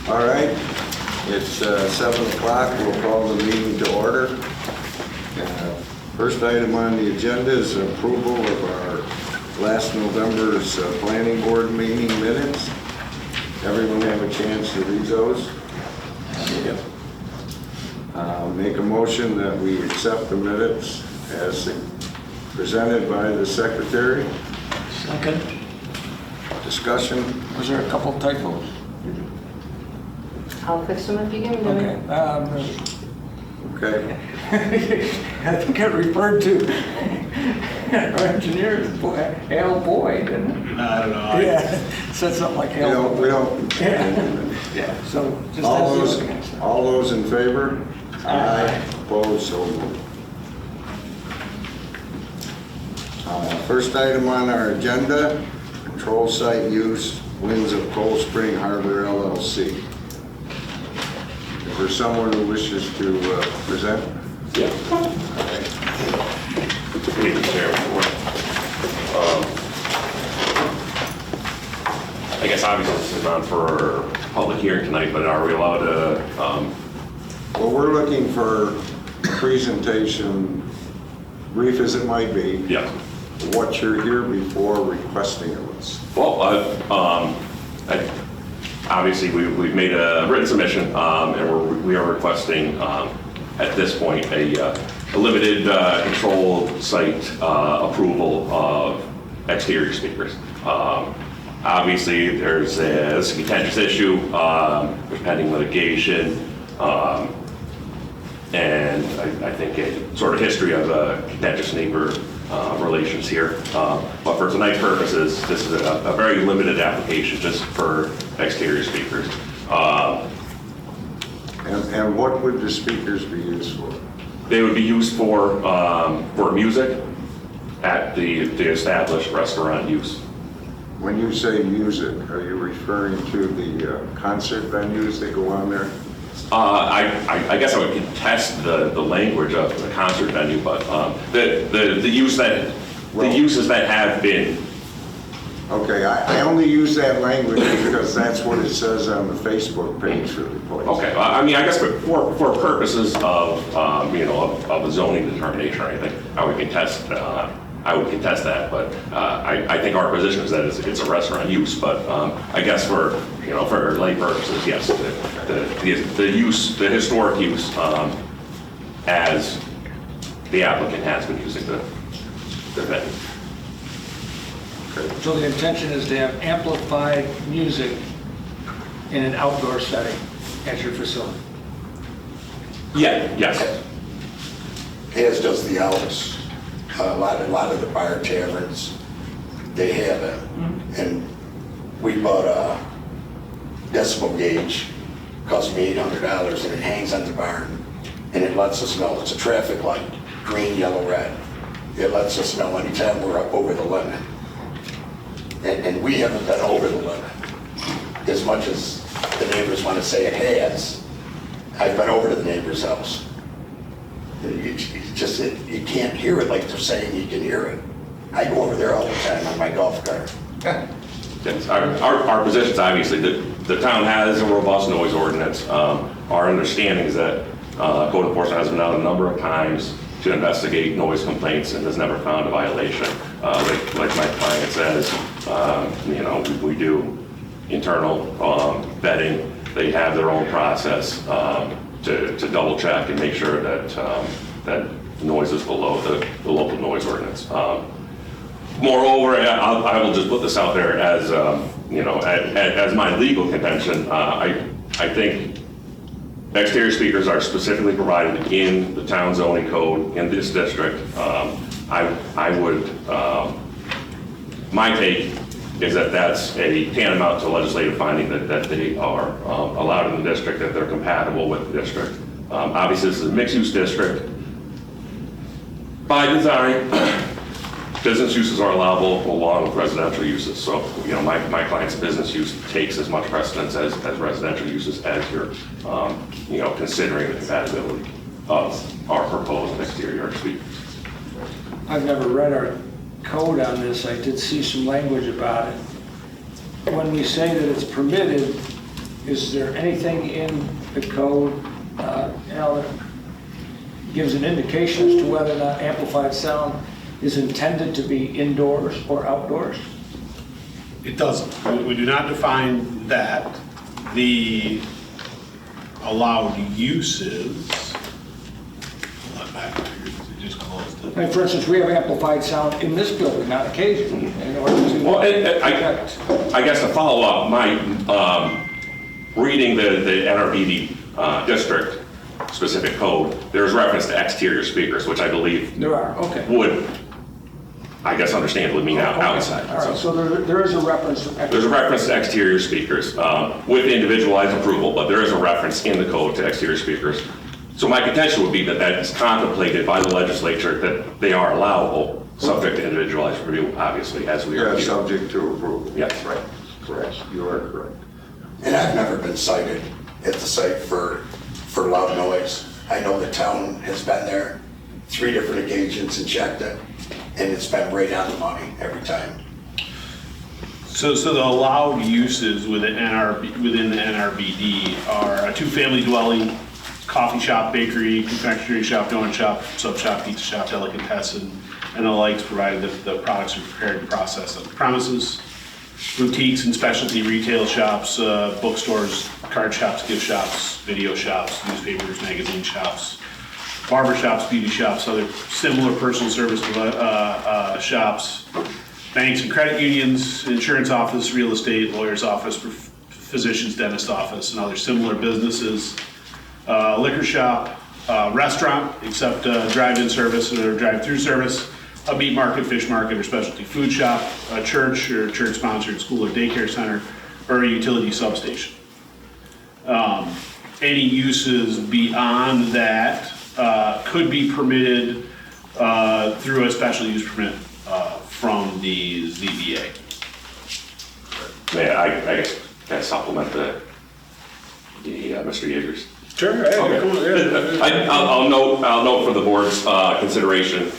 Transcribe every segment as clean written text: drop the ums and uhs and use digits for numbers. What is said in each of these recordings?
All right, it's 7 o'clock. We'll call the meeting to order. First item on the agenda is approval of our last November's planning board meeting minutes. Everyone have a chance to read those? Yep. Make a motion that we accept the minutes as presented by the secretary. Second. Discussion. Was there a couple typos? I'll fix them if you give me them. Okay. I think it referred to our engineer as Al Boyd, didn't it? I don't know. Yeah, said something like Al Boyd. We don't. Yeah, so just All those in favor? Aye. Opposed, so moved. First item on our agenda, control site use, Winds of Cold Spring Harbor LLC. Is there someone who wishes to present? Yeah. Good evening, Chair. I guess obviously this is not for public hearing tonight, but are we allowed to? Well, we're looking for a presentation, brief as it might be. Yeah. What you're here before requesting of us. Well, obviously we've made a written submission, and we are requesting at this point a limited controlled site approval of exterior speakers. Obviously, there's a contentious issue, there's pending litigation, and I think a sort of history of contentious neighbor relations here. But for tonight's purposes, this is a very limited application just for exterior speakers. And what would the speakers be used for? They would be used for music at the established restaurant use. When you say music, are you referring to the concert venues that go on there? I guess I would contest the language of the concert venue, but the uses that have been. Okay, I only use that language because that's what it says on the Facebook page for the place. Okay, I mean, I guess for purposes of of a zoning determination or anything, I would contest that. But I think our position is that it's a restaurant use. But I guess for lay purposes, yes, the use, the historic use, as the applicant has been using the venue. So the intention is to have amplified music in an outdoor setting at your facility? Yeah, yes. As does the Elks. A lot of the bar taverns, they have it. And we bought a decibel gauge, cost me $800, and it hangs on the barn. And it lets us know, it's a traffic light, green, yellow, red. It lets us know anytime we're up over the limit. And we haven't been over the limit. As much as the neighbors want to say it has, I've been over to the neighbor's house. You can't hear it like they're saying you can hear it. I go over there all the time on my golf cart. Yes, our positions, obviously, the town has a robust noise ordinance. Our understanding is that code enforcement has been out a number of times to investigate noise complaints and has never found a violation. Like my client says, we do internal vetting. They have their own process to double check and make sure that noise is below the local noise ordinance. Moreover, I will just put this out there as as my legal contention. I think exterior speakers are specifically provided in the town zoning code in this district. I would, my take is that that's a tantamount to legislative finding that they are allowed in the district, that they're compatible with the district. Obviously, this is a mixed-use district. By design, business uses are allowable along with residential uses. So, my client's business use takes as much precedence as residential uses as you're, considering the compatibility of our proposed exterior speakers. I've never read our code on this. I did see some language about it. When we say that it's permitted, is there anything in the code, Al, that gives an indication as to whether or not amplified sound is intended to be indoors or outdoors? It doesn't. We do not define that. The allowed uses, just closed it. Like, for instance, we have amplified sound in this building on occasion in order to Well, protect. I guess to follow up, my, reading the NRBD district specific code, there's reference to exterior speakers, which I believe There are, okay. would, I guess understandably mean outside. All right, so there is a reference to. There's a reference to exterior speakers with individualized approval, but there is a reference in the code to exterior speakers. So my contention would be that that is contemplated by the legislature, that they are allowable, subject to individualized review, obviously, as we are Yeah, here. subject to approval. Yes. Right, correct, you are correct. And I've never been cited at the site for loud noise. I know the town has been there 3 different occasions and checked it, and it's been right on the money every time. So the allowed uses within the NRBD are a 2-family dwelling, coffee shop, bakery, confectionery shop, donut shop, sub shop, pizza shop, delicatessen, and the likes, provided that the products are prepared and processed on the premises. Boutiques and specialty retail shops, bookstores, card shops, gift shops, video shops, newspapers, magazine shops, barber shops, beauty shops, other similar personal service shops, banks and credit unions, insurance office, real estate, lawyer's office, physician's dentist office, and other similar businesses, liquor shop, restaurant, except drive-in service or drive-through service, a meat market, fish market, or specialty food shop, a church or church-sponsored school or daycare center, or a utility substation. Any uses beyond that could be permitted through a special use permit from the ZBA. Yeah, I guess can I supplement the Mr. Yeager's. Sure. I'll note for the board's consideration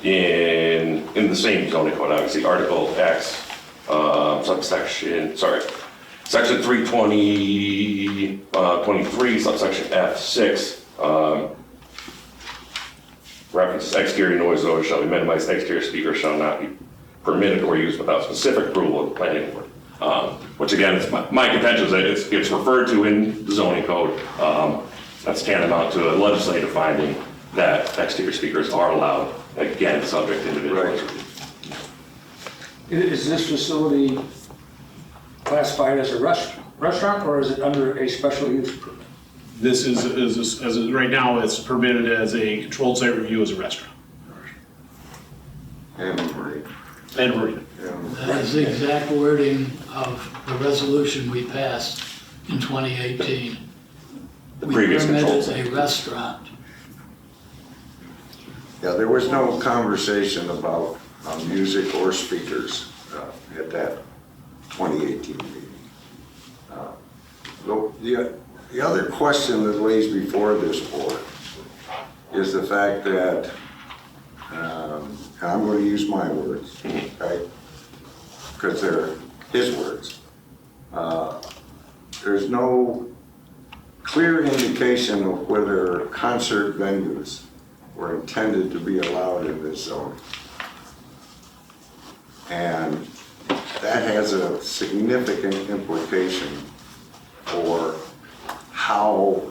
in the same zoning code, obviously, Article X, section 320, 23, subsection F6, references exterior noise orders shall be minimized, exterior speakers shall not be permitted or used without specific approval of the planning board. Which again, it's my contention is that it's referred to in the zoning code. That's tantamount to a legislative finding that exterior speakers are allowed, again, subject to individual Right. review. Is this facility classified as a restaurant, or is it under a special use permit? This is right now, it's permitted as a controlled site review as a restaurant. And Marie. And marina. That is the exact wording of the resolution we passed in 2018. The previous We control permitted a restaurant. Yeah, there was no conversation about music or speakers at that 2018 meeting. The other question that lays before this board is the fact that, and I'm going to use my words, okay, because they're his words. There's no clear indication of whether concert venues were intended to be allowed in this zone. And that has a significant implication for how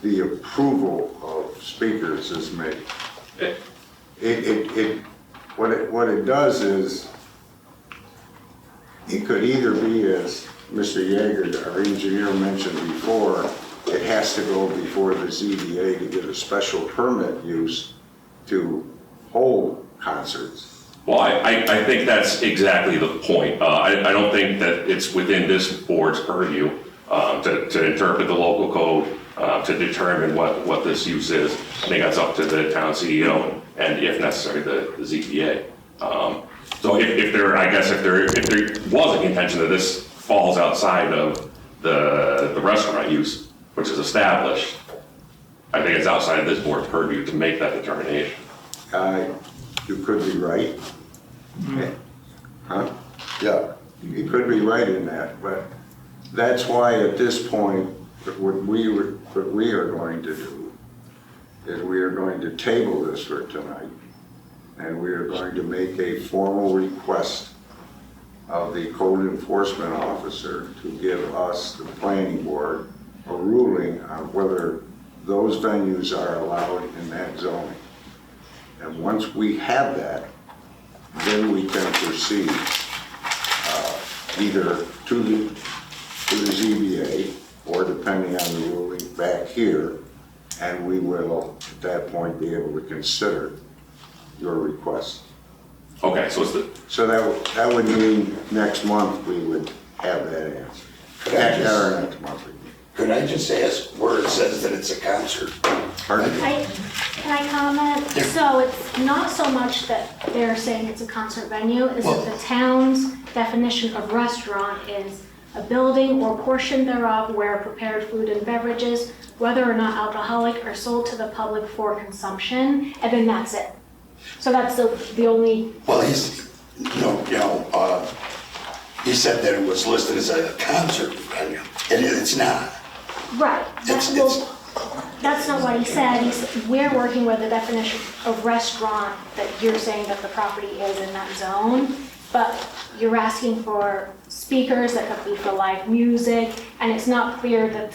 the approval of speakers is made. What it does is, it could either be, as Mr. Yeager, our engineer, mentioned before, it has to go before the ZBA to get a special permit use to hold concerts. Well, I think that's exactly the point. I don't think that it's within this board's purview to interpret the local code, to determine what this use is. I think that's up to the town CEO and, if necessary, the ZBA. So if there was a contention that this falls outside of the restaurant use, which is established, I think it's outside of this board's purview to make that determination. You could be right. Huh? Yeah, you could be right in that, but That's why at this point, what we are going to do is we are going to table this for tonight, and we are going to make a formal request of the code enforcement officer to give us, the planning board, a ruling on whether those venues are allowed in that zoning. And once we have that, then we can proceed either to the ZBA or, depending on the ruling, back here, and we will at that point be able to consider your request. Okay, so it's the, So that would mean next month we would have that answer. Could I just- Or next month. Could I just ask where it says that it's a concert? Pardon me? Can I comment? Yeah. So it's not so much that they're saying it's a concert venue, is Well- that the town's definition of restaurant is a building or portion thereof where prepared food and beverages, whether or not alcoholic, are sold to the public for consumption, and then that's it. So that's the only, Well, he said that it was listed as a concert venue, and it's not. right. It's- That's not what he said. We're working with the definition of restaurant that you're saying that the property is in that zone, but you're asking for speakers that could be for live music, and it's not clear that,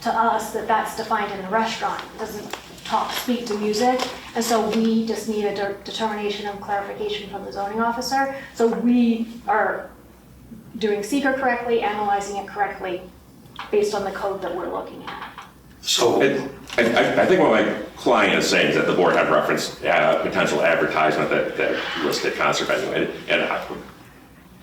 to us, that that's defined in the restaurant. It doesn't speak to music, and so we just need a determination and clarification from the zoning officer. So we are doing seeker correctly, analyzing it correctly, based on the code that we're looking at. So, I think what my client is saying is that the board had referenced potential advertisement that listed concert venue. And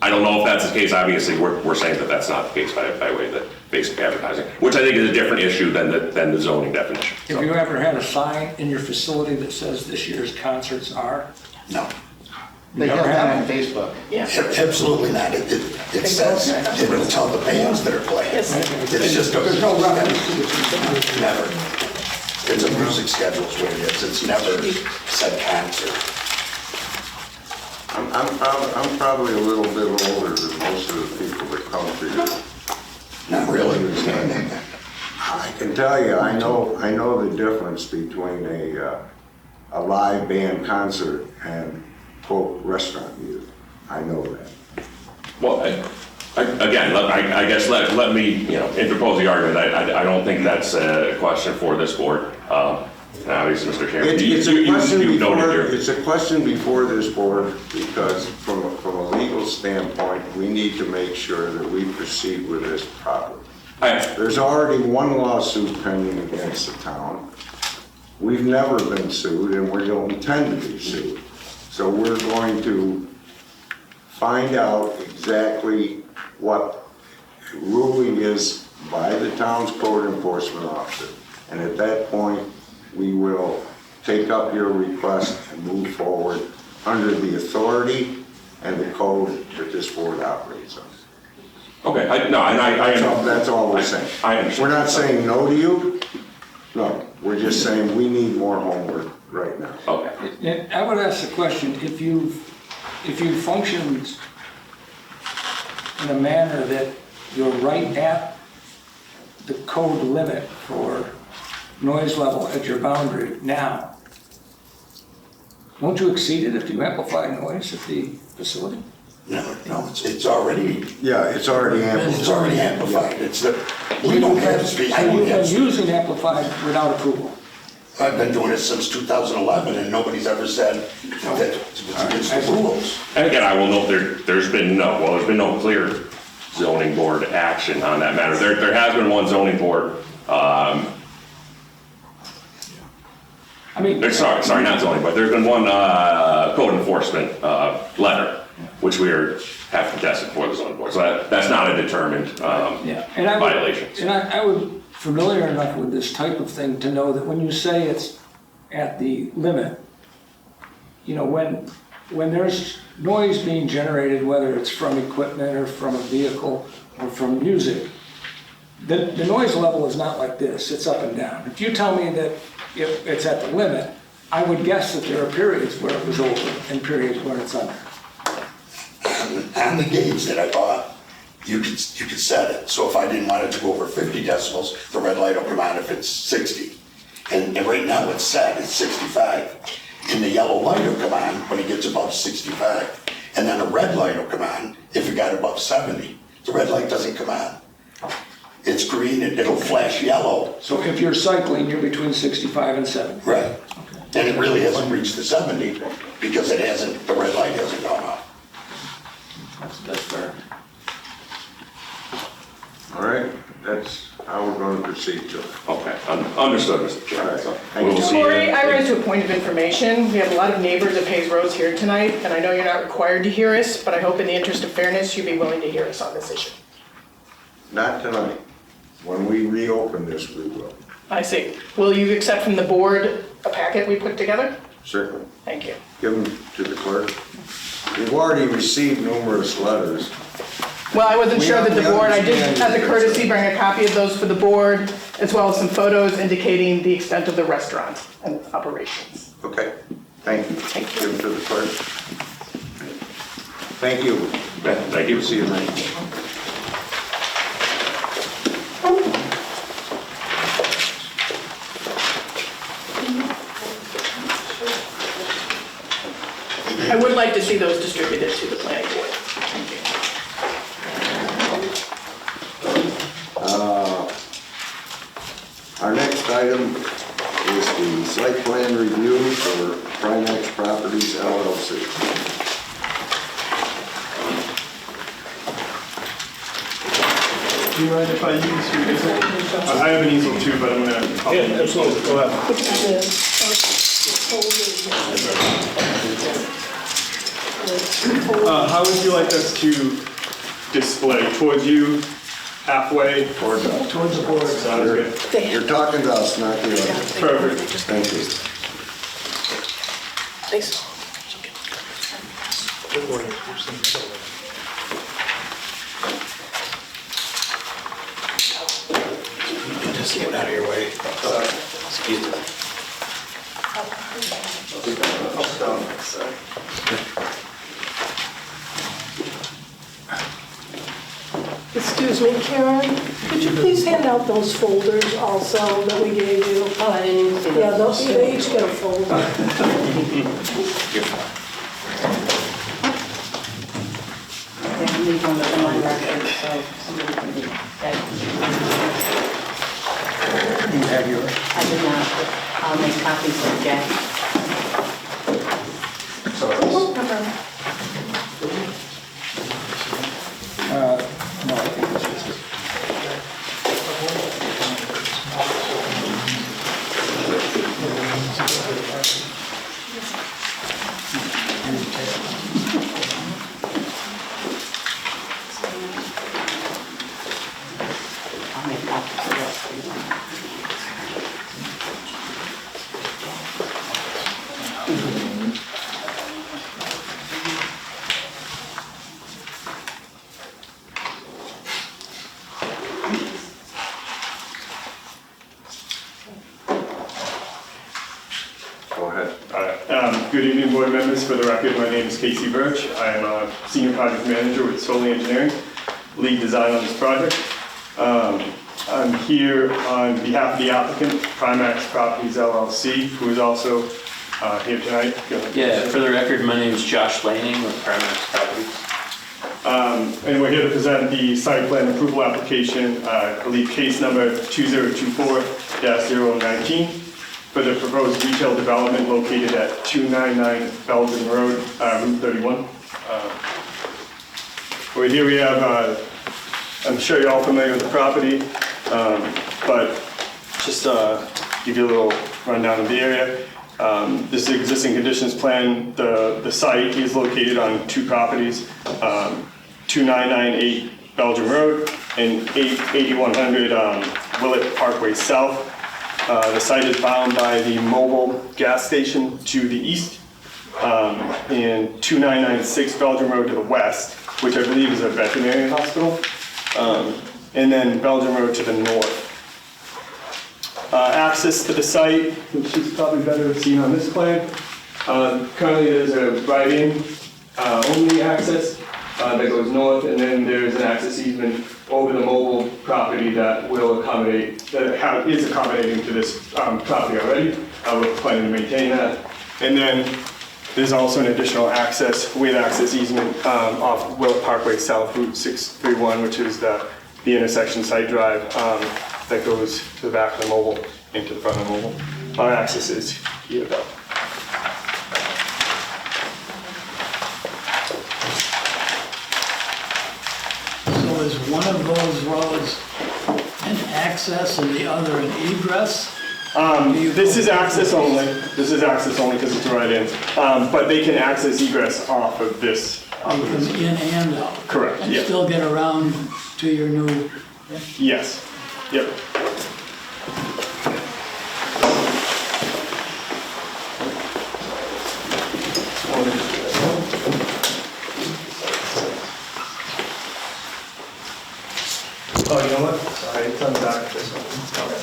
I don't know if that's the case. Obviously, we're saying that that's not the case by way of the basic advertising, which I think is a different issue than the zoning definition. Have you ever had a sign in your facility that says this year's concerts are? no, They Never have that had on Facebook. absolutely not. It says, it will tell the bands that are playing. It's just There's no reference to it. never. It's a music schedule is what it is. It's never said concert. I'm probably a little bit older than most of the people that come to you. Not really. I can tell you, I know the difference between a live band concert and quote restaurant music. I know that. Well, again, I guess let me interpose the argument. I don't think that's a question for this board. Obviously, Mr. Chairman, It's a question before this board because from a legal standpoint, we need to make sure that we proceed with this properly. There's already one lawsuit pending against the town. We've never been sued and we don't intend to be sued. So we're going to find out exactly what ruling is by the town's code enforcement officer. And at that point, we will take up your request and move forward under the authority and the code that this board operates on. Okay, I So that's all we're saying. I understand. We're not saying no to you. No, we're just saying we need more homework right now. Okay. And I would ask the question, if you functioned in a manner that you're right at the code limit for noise level at your boundary now, won't you exceed it if you amplify noise at the facility? No, it's already, Yeah, it's already it's amplified. already amplified. We don't have to speak. And you've been using amplified without approval. I've been doing it since 2011 and nobody's ever said that it's against the rules. And again, I will note there's been no clear zoning board action on that matter. There has been one zoning board, sorry, not zoning, but there's been one code enforcement letter, which we have contested for the zoning board. So that's not a determined violation. And I would familiar enough with this type of thing to know that when you say it's at the limit, when there's noise being generated, whether it's from equipment or from a vehicle or from music, the noise level is not like this, it's up and down. If you tell me that if it's at the limit, I would guess that there are periods where it was over and periods where it's under. On the gauge that I bought, you could set it. So if I didn't want it to go over 50 decibels, the red light will come on if it's 60. And right now it's set, it's 65. And the yellow light will come on when it gets above 65. And then a red light will come on if it got above 70. The red light doesn't come on. It's green, and it'll flash yellow. So if you're cycling, you're between 65 and 70? Right. And it really hasn't reached the 70 because the red light hasn't gone off. That's fair. All right, that's how we're going to proceed to it. Okay, understood, Mr. Chairman. So Thank we'll you. see Corey, I ran to a point of information. We have a lot of neighbors of Hayes Roads here tonight, and I know you're not required to hear us, but I hope in the interest of fairness, you'd be willing to hear us on this issue. Not tonight. When we reopen this, we will. I see. Will you accept from the board a packet we put together? Certainly. Thank you. Give them to the clerk. We've already received numerous letters. Well, I wasn't We sure that the board, I did, understand as a your courtesy, concern. bring a copy of those for the board, as well as some photos indicating the extent of the restaurant and operations. Okay, thank you. Thank you. Give them to the clerk. Thank you. Thank you. See you later. I would like to see those distributed to the planning board. Thank you. Our next item is the site plan review for Primex Properties LLC. Do you mind if I use your easel? I have an easel too, but I'm gonna. Yeah, absolutely, go ahead. How would you like us to display? Towards you, halfway? Towards the board. Sounds good. You're talking to us, not the audience. Perfect. Thank you. Thanks. Just get out of your way. Excuse me. Excuse me, Karen, could you please hand out those folders also that we gave you? Oh, I didn't even see that. Yeah, they each get a folder. They can leave one of them on record, so somebody can read that. You have yours. I did not, but I'll make copies for Jack. No, I think this is it. I'll make copies of that for you. Go ahead. Good evening, board members. For the record, my name is Casey Birch. I am a senior project manager with Solely Engineering, lead design on this project. I'm here on behalf of the applicant, Primex Properties LLC, who is also here tonight. Go ahead. Yeah, for the record, my name is Josh Lanning with Primex Properties. And we're here to present the site plan approval application, I believe case number 2024-019 for the proposed retail development located at 299 Belgium Road, Route 31. Over here we have, I'm sure you're all familiar with the property, but just give you a little rundown of the area. This is the existing conditions plan. The site is located on two properties, 2998 Belgium Road and 8100 Willett Parkway South. The site is bound by the mobile gas station to the east and 2996 Belgium Road to the west, which I believe is a veterinary hospital, and then Belgium Road to the north. Access to the site, which is probably better seen on this plan. Currently there's a write-in only access that goes north, and then there's an access easement over the mobile property that will accommodate, that is accommodating to this property already. We're planning to maintain that. And then there's also an additional access, with access easement off Willow Parkway South, Route 631, which is the intersection site drive that goes to the back of the mobile, into the front of the mobile. Our access is here though. So is one of those roads an access and the other an egress? This is access only. This is access only because it's right in. But they can access egress off of this. You can in and out? Correct, And yeah. still get around to your new, Yes. Yep. Oh, you know what? Sorry, it's on the back of this one. Okay.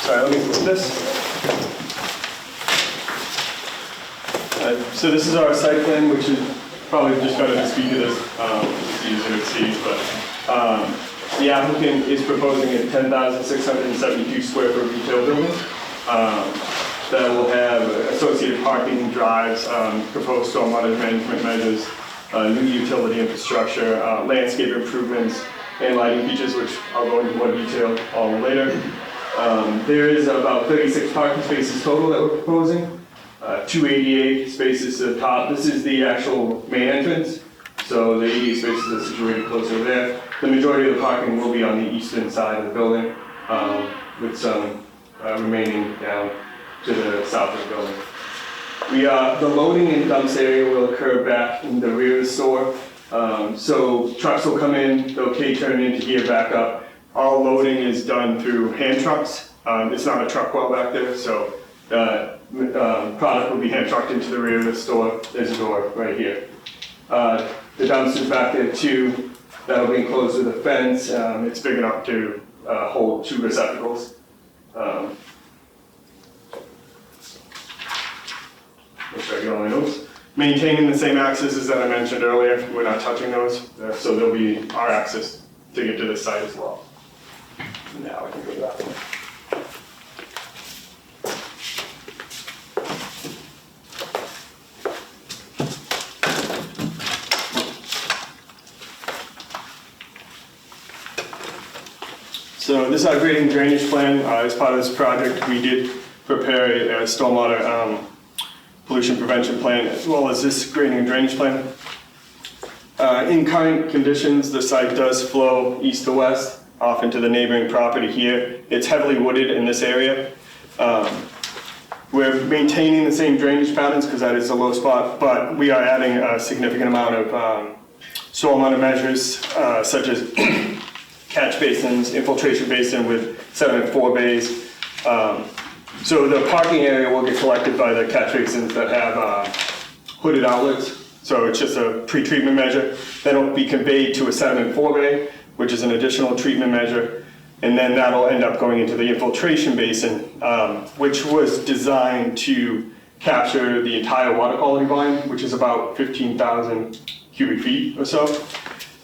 Sorry, let me move this. So this is our site plan, which is probably just better to speak to this. It's easier to see, but the applicant is proposing a 10,672 square foot retail building that will have associated parking, drives, proposed stormwater management measures, new utility infrastructure, landscape improvements, and lighting features, which I'll go into more detail on later. There is about 36 parking spaces total that we're proposing. 288 spaces to the top. This is the actual main entrance, so the 88 spaces are situated closer there. The majority of the parking will be on the eastern side of the building, with some remaining down to the south of the building. The loading and dumps area will occur back in the rear of the store. So trucks will come in, they'll K-turn into here, back up. All loading is done through hand trucks. It's not a truck well back there, so product will be hand trucked into the rear of the store. There's a door right here. The dumpster's back there too. That'll be enclosed with a fence. It's big enough to hold 2 receptacles. Make sure I get all my notes. Maintaining the same accesses that I mentioned earlier. We're not touching those. So there'll be our access to get to this site as well. Now I can go to that one. So this is our grading drainage plan. As part of this project, we did prepare a stormwater pollution prevention plan, as well as this grading and drainage plan. In current conditions, the site does flow east to west off into the neighboring property here. It's heavily wooded in this area. We're maintaining the same drainage patterns because that is a low spot, but we are adding a significant amount of stormwater measures, such as catch basins, infiltration basin with 7 and 4 bays. So the parking area will get collected by the catch basins that have hooded outlets. So it's just a pre-treatment measure. Then it'll be conveyed to a 7 and 4 bay, which is an additional treatment measure. And then that'll end up going into the infiltration basin, which was designed to capture the entire water quality volume, which is about 15,000 cubic feet or so.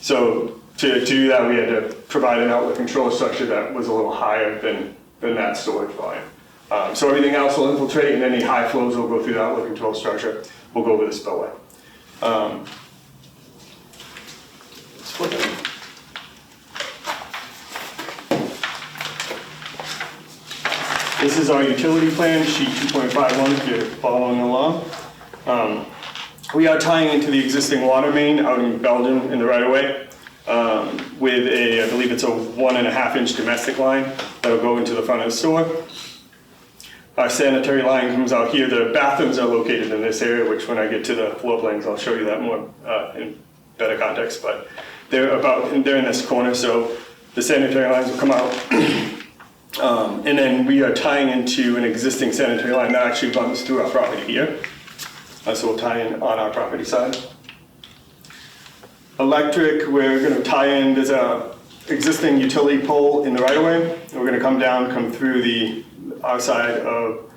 So to do that, we had to provide an outlet control structure that was a little higher than that storage volume. So everything else will infiltrate, and any high flows will go through the outlet control structure. We'll go over the spillway. Let's flip it. This is our utility plan, sheet 2.51, if you're following along. We are tying into the existing water main out in Belgium in the right-of-way with I believe it's a 1.5-inch domestic line that'll go into the front of the store. Our sanitary line comes out here. The bathrooms are located in this area, which when I get to the floor plans, I'll show you that more in better context, but they're in this corner, so the sanitary lines will come out. And then we are tying into an existing sanitary line that actually runs through our property here. So we'll tie in on our property side. Electric, we're going to tie in, there's a existing utility pole in the right-of-way. We're going to come down, come through the outside of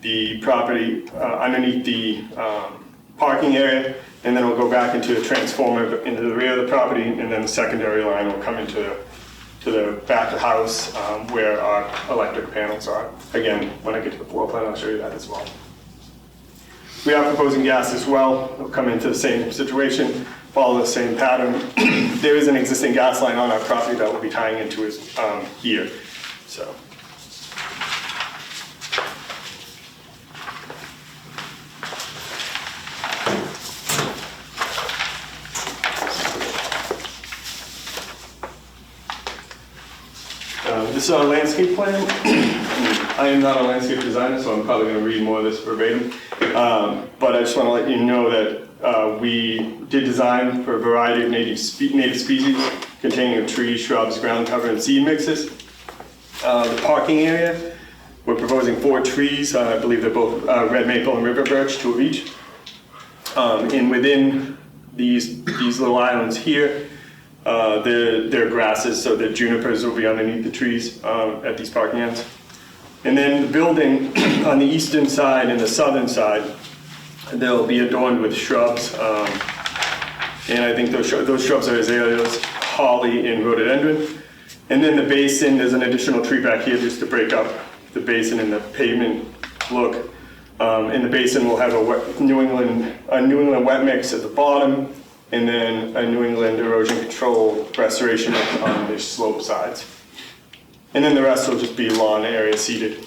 the property, underneath the parking area, and then it'll go back into a transformer into the rear of the property, and then the secondary line will come into the back of the house where our electric panels are. Again, when I get to the floor plan, I'll show you that as well. We are proposing gas as well. It'll come into the same situation, follow the same pattern. There is an existing gas line on our property that we'll be tying into is here. So. This is our landscape plan. I am not a landscape designer, so I'm probably going to read more of this verbatim. But I just want to let you know that we did design for a variety of native species containing of trees, shrubs, ground cover, and seed mixes. The parking area, we're proposing 4 trees. I believe they're both red maple and river birch, 2 of each. And within these little islands here, they're grasses, so the junipers will be underneath the trees at these parking ends. And then the building on the eastern side and the southern side, they'll be adorned with shrubs. And I think those shrubs are azaleas, holly, and rhododendron. And then the basin, there's an additional tree back here just to break up the basin and the pavement look. And the basin will have a New England wet mix at the bottom, and then a New England erosion control restoration on the slope sides. And then the rest will just be lawn area seeded.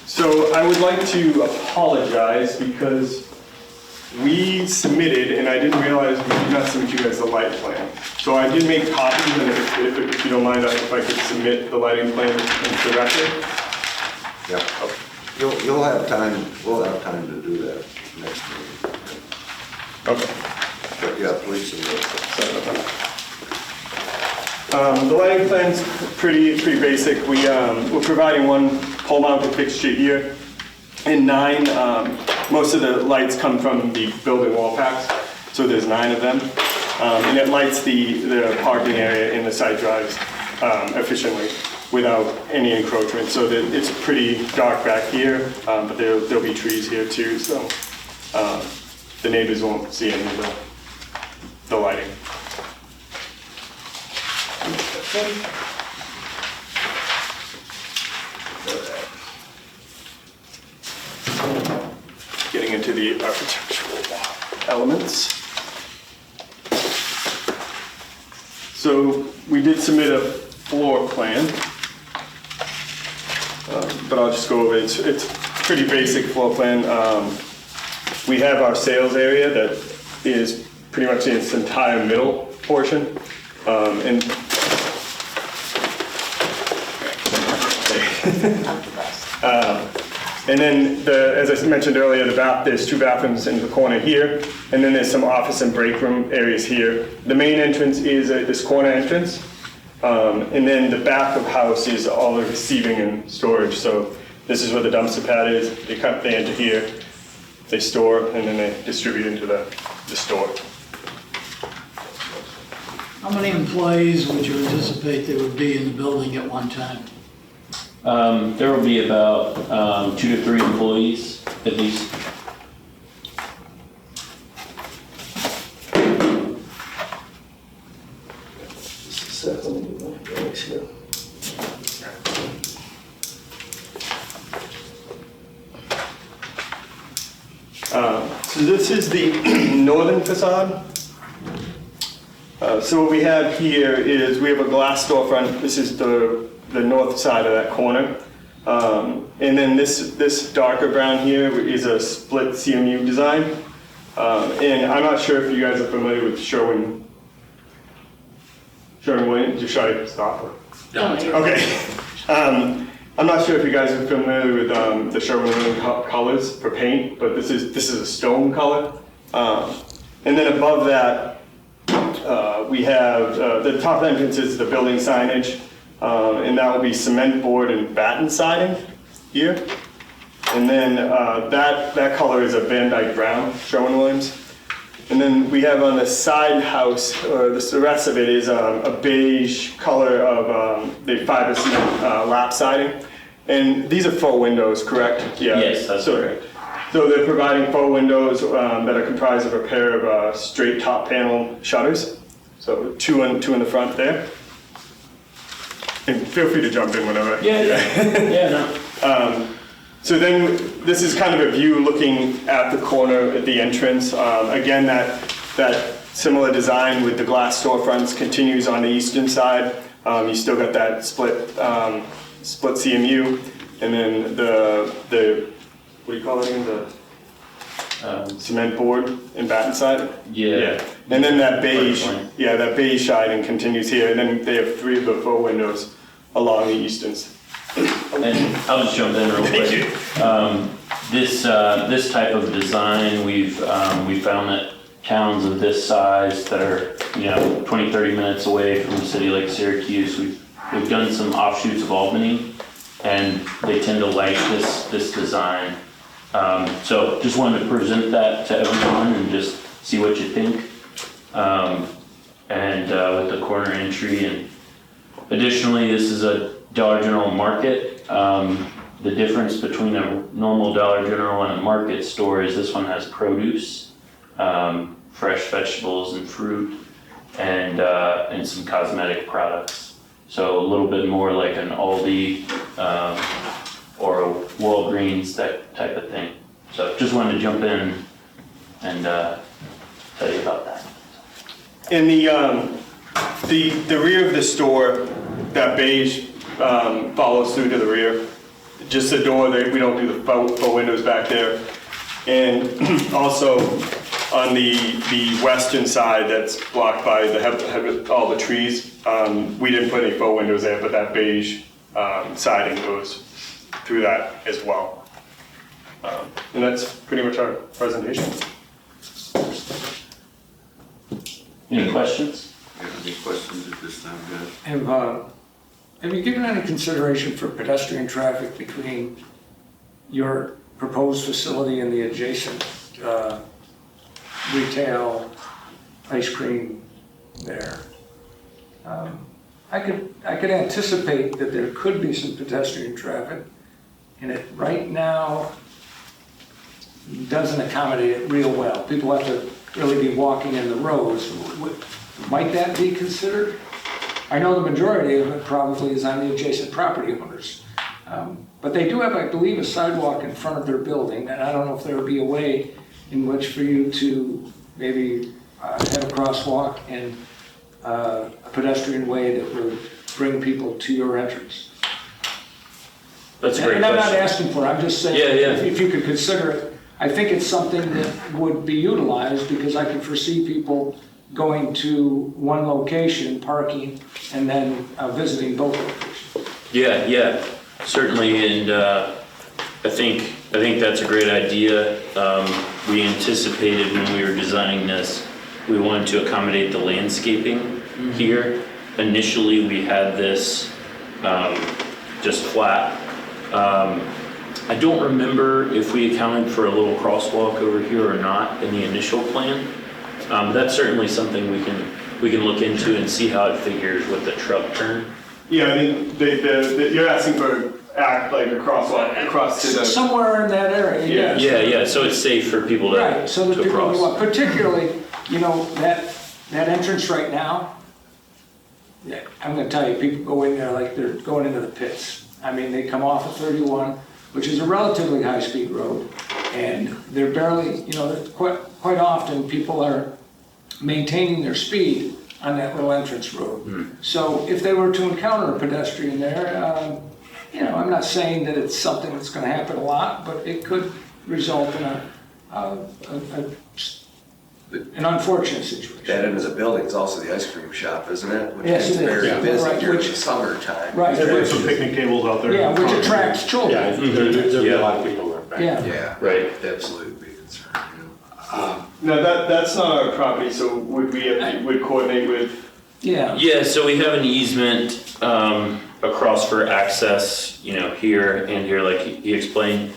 So I would like to apologize because we submitted, and I didn't realize we did not submit you guys the light plan. So I did make copies, and if you don't mind, if I could submit the lighting plan into the record. Yeah. Okay. You'll have time, we'll have time to do that next meeting. Okay. But yeah, please submit. Sorry about that. The lighting plan's pretty basic. We're providing one pole-mounted fixture here, and 9. Most of the lights come from the building wall packs, so there's 9 of them. And it lights the parking area in the side drives efficiently without any encroachment. So that it's pretty dark back here, but there'll be trees here too, so the neighbors won't see any of the lighting. Getting into the architectural elements. So we did submit a floor plan, but I'll just go over it. It's pretty basic floor plan. We have our sales area that is pretty much in its entire middle portion. And then, as I mentioned earlier, there's 2 bathrooms in the corner here, and then there's some office and break room areas here. The main entrance is this corner entrance, and then the back of the house is all the receiving and storage. So this is where the dumpster pad is. They enter here, they store, and then they distribute into the store. How many employees would you anticipate there would be in the building at one time? There will be about 2 to 3 employees at least. So this is the northern facade. So what we have here is we have a glass storefront. This is the north side of that corner. And then this darker brown here is a split CMU design. And I'm not sure if you guys are familiar with Sherwin-Williams. Should I stop? No, Okay. I'm not sure if you guys are familiar with the Sherwin-Williams colors for paint, but this is a stone color. And then above that, we have the top entrance is the building signage, and that will be cement board and batten siding here. And then that color is a Van Dyke brown, Sherwin-Williams. And then we have on the side house, or the rest of it is a beige color of the fiber cement lap siding. And these are faux windows, correct? Yeah. Yes, that's correct. So they're providing faux windows that are comprised of a pair of straight top panel shutters. So two in the front there. And feel free to jump in whenever. Yeah, no. So then this is kind of a view looking at the corner at the entrance. Again, that similar design with the glass storefronts continues on the eastern side. You still got that split CMU, and then the what do you call it again? The cement board and batten side. Yeah. And then that beige, that beige siding continues here, and then they have 3 of the faux windows along the eastern side. And I'll just jump in real quick. This type of design, we found that towns of this size that are 20, 30 minutes away from a city like Syracuse, we've done some offshoots of Albany, and they tend to like this design. So just wanted to present that to everyone and just see what you think. And with the corner entry, and additionally, this is a Dollar General Market. The difference between a normal Dollar General and a market store is this one has produce, fresh vegetables and fruit, and some cosmetic products. So a little bit more like an Aldi or a Walgreens, that type of thing. So just wanted to jump in and tell you about that. In the rear of the store, that beige follows through to the rear. Just the door, we don't do the faux windows back there. And also on the western side that's blocked by all the trees, we didn't put any faux windows there, but that beige siding goes through that as well. And that's pretty much our presentation. Any questions? Any questions at this time, guys? Have you given any consideration for pedestrian traffic between your proposed facility and the adjacent retail ice cream there? I could anticipate that there could be some pedestrian traffic, and it right now doesn't accommodate it real well. People have to really be walking in the rows. Might that be considered? I know the majority of it probably is on the adjacent property owners. But they do have, I believe, a sidewalk in front of their building, and I don't know if there would be a way in which for you to maybe have a crosswalk and a pedestrian way that would bring people to your entrance. That's a great And I'm not question. asking for it, I'm just saying, if you could consider it. I think it's something that would be utilized, because I can foresee people going to one location, parking, and then visiting both locations. Yeah, certainly, and I think that's a great idea. We anticipated when we were designing this, we wanted to accommodate the landscaping here. Initially, we had this just flat. I don't remember if we accounted for a little crosswalk over here or not in the initial plan. That's certainly something we can look into and see how it figures with the truck turn. Yeah, I mean, you're asking for like a crosswalk across to the... Somewhere in that area, yes. Yeah, so it's safe for people to Right, so that to people cross. go up, particularly, that entrance right now, yeah, I'm gonna tell you, people go in there like they're going into the pits. I mean, they come off of 31, which is a relatively high-speed road, and they're barely, quite often people are maintaining their speed on that little entrance road. So if they were to encounter a pedestrian there, I'm not saying that it's something that's gonna happen a lot, but it could result in an unfortunate situation. That end of the building is also the ice cream shop, isn't it? Which Yes, is it is. very Yeah. busy Right, during which- the summertime. Right. There's some picnic tables out there. Yeah, which attracts children. There'll be a lot of people there. Yeah. Yeah, Right. absolutely be concerned. No, that's not our property, so would we coordinate with... Yeah, so we have an easement across for access, here and here, like he explained.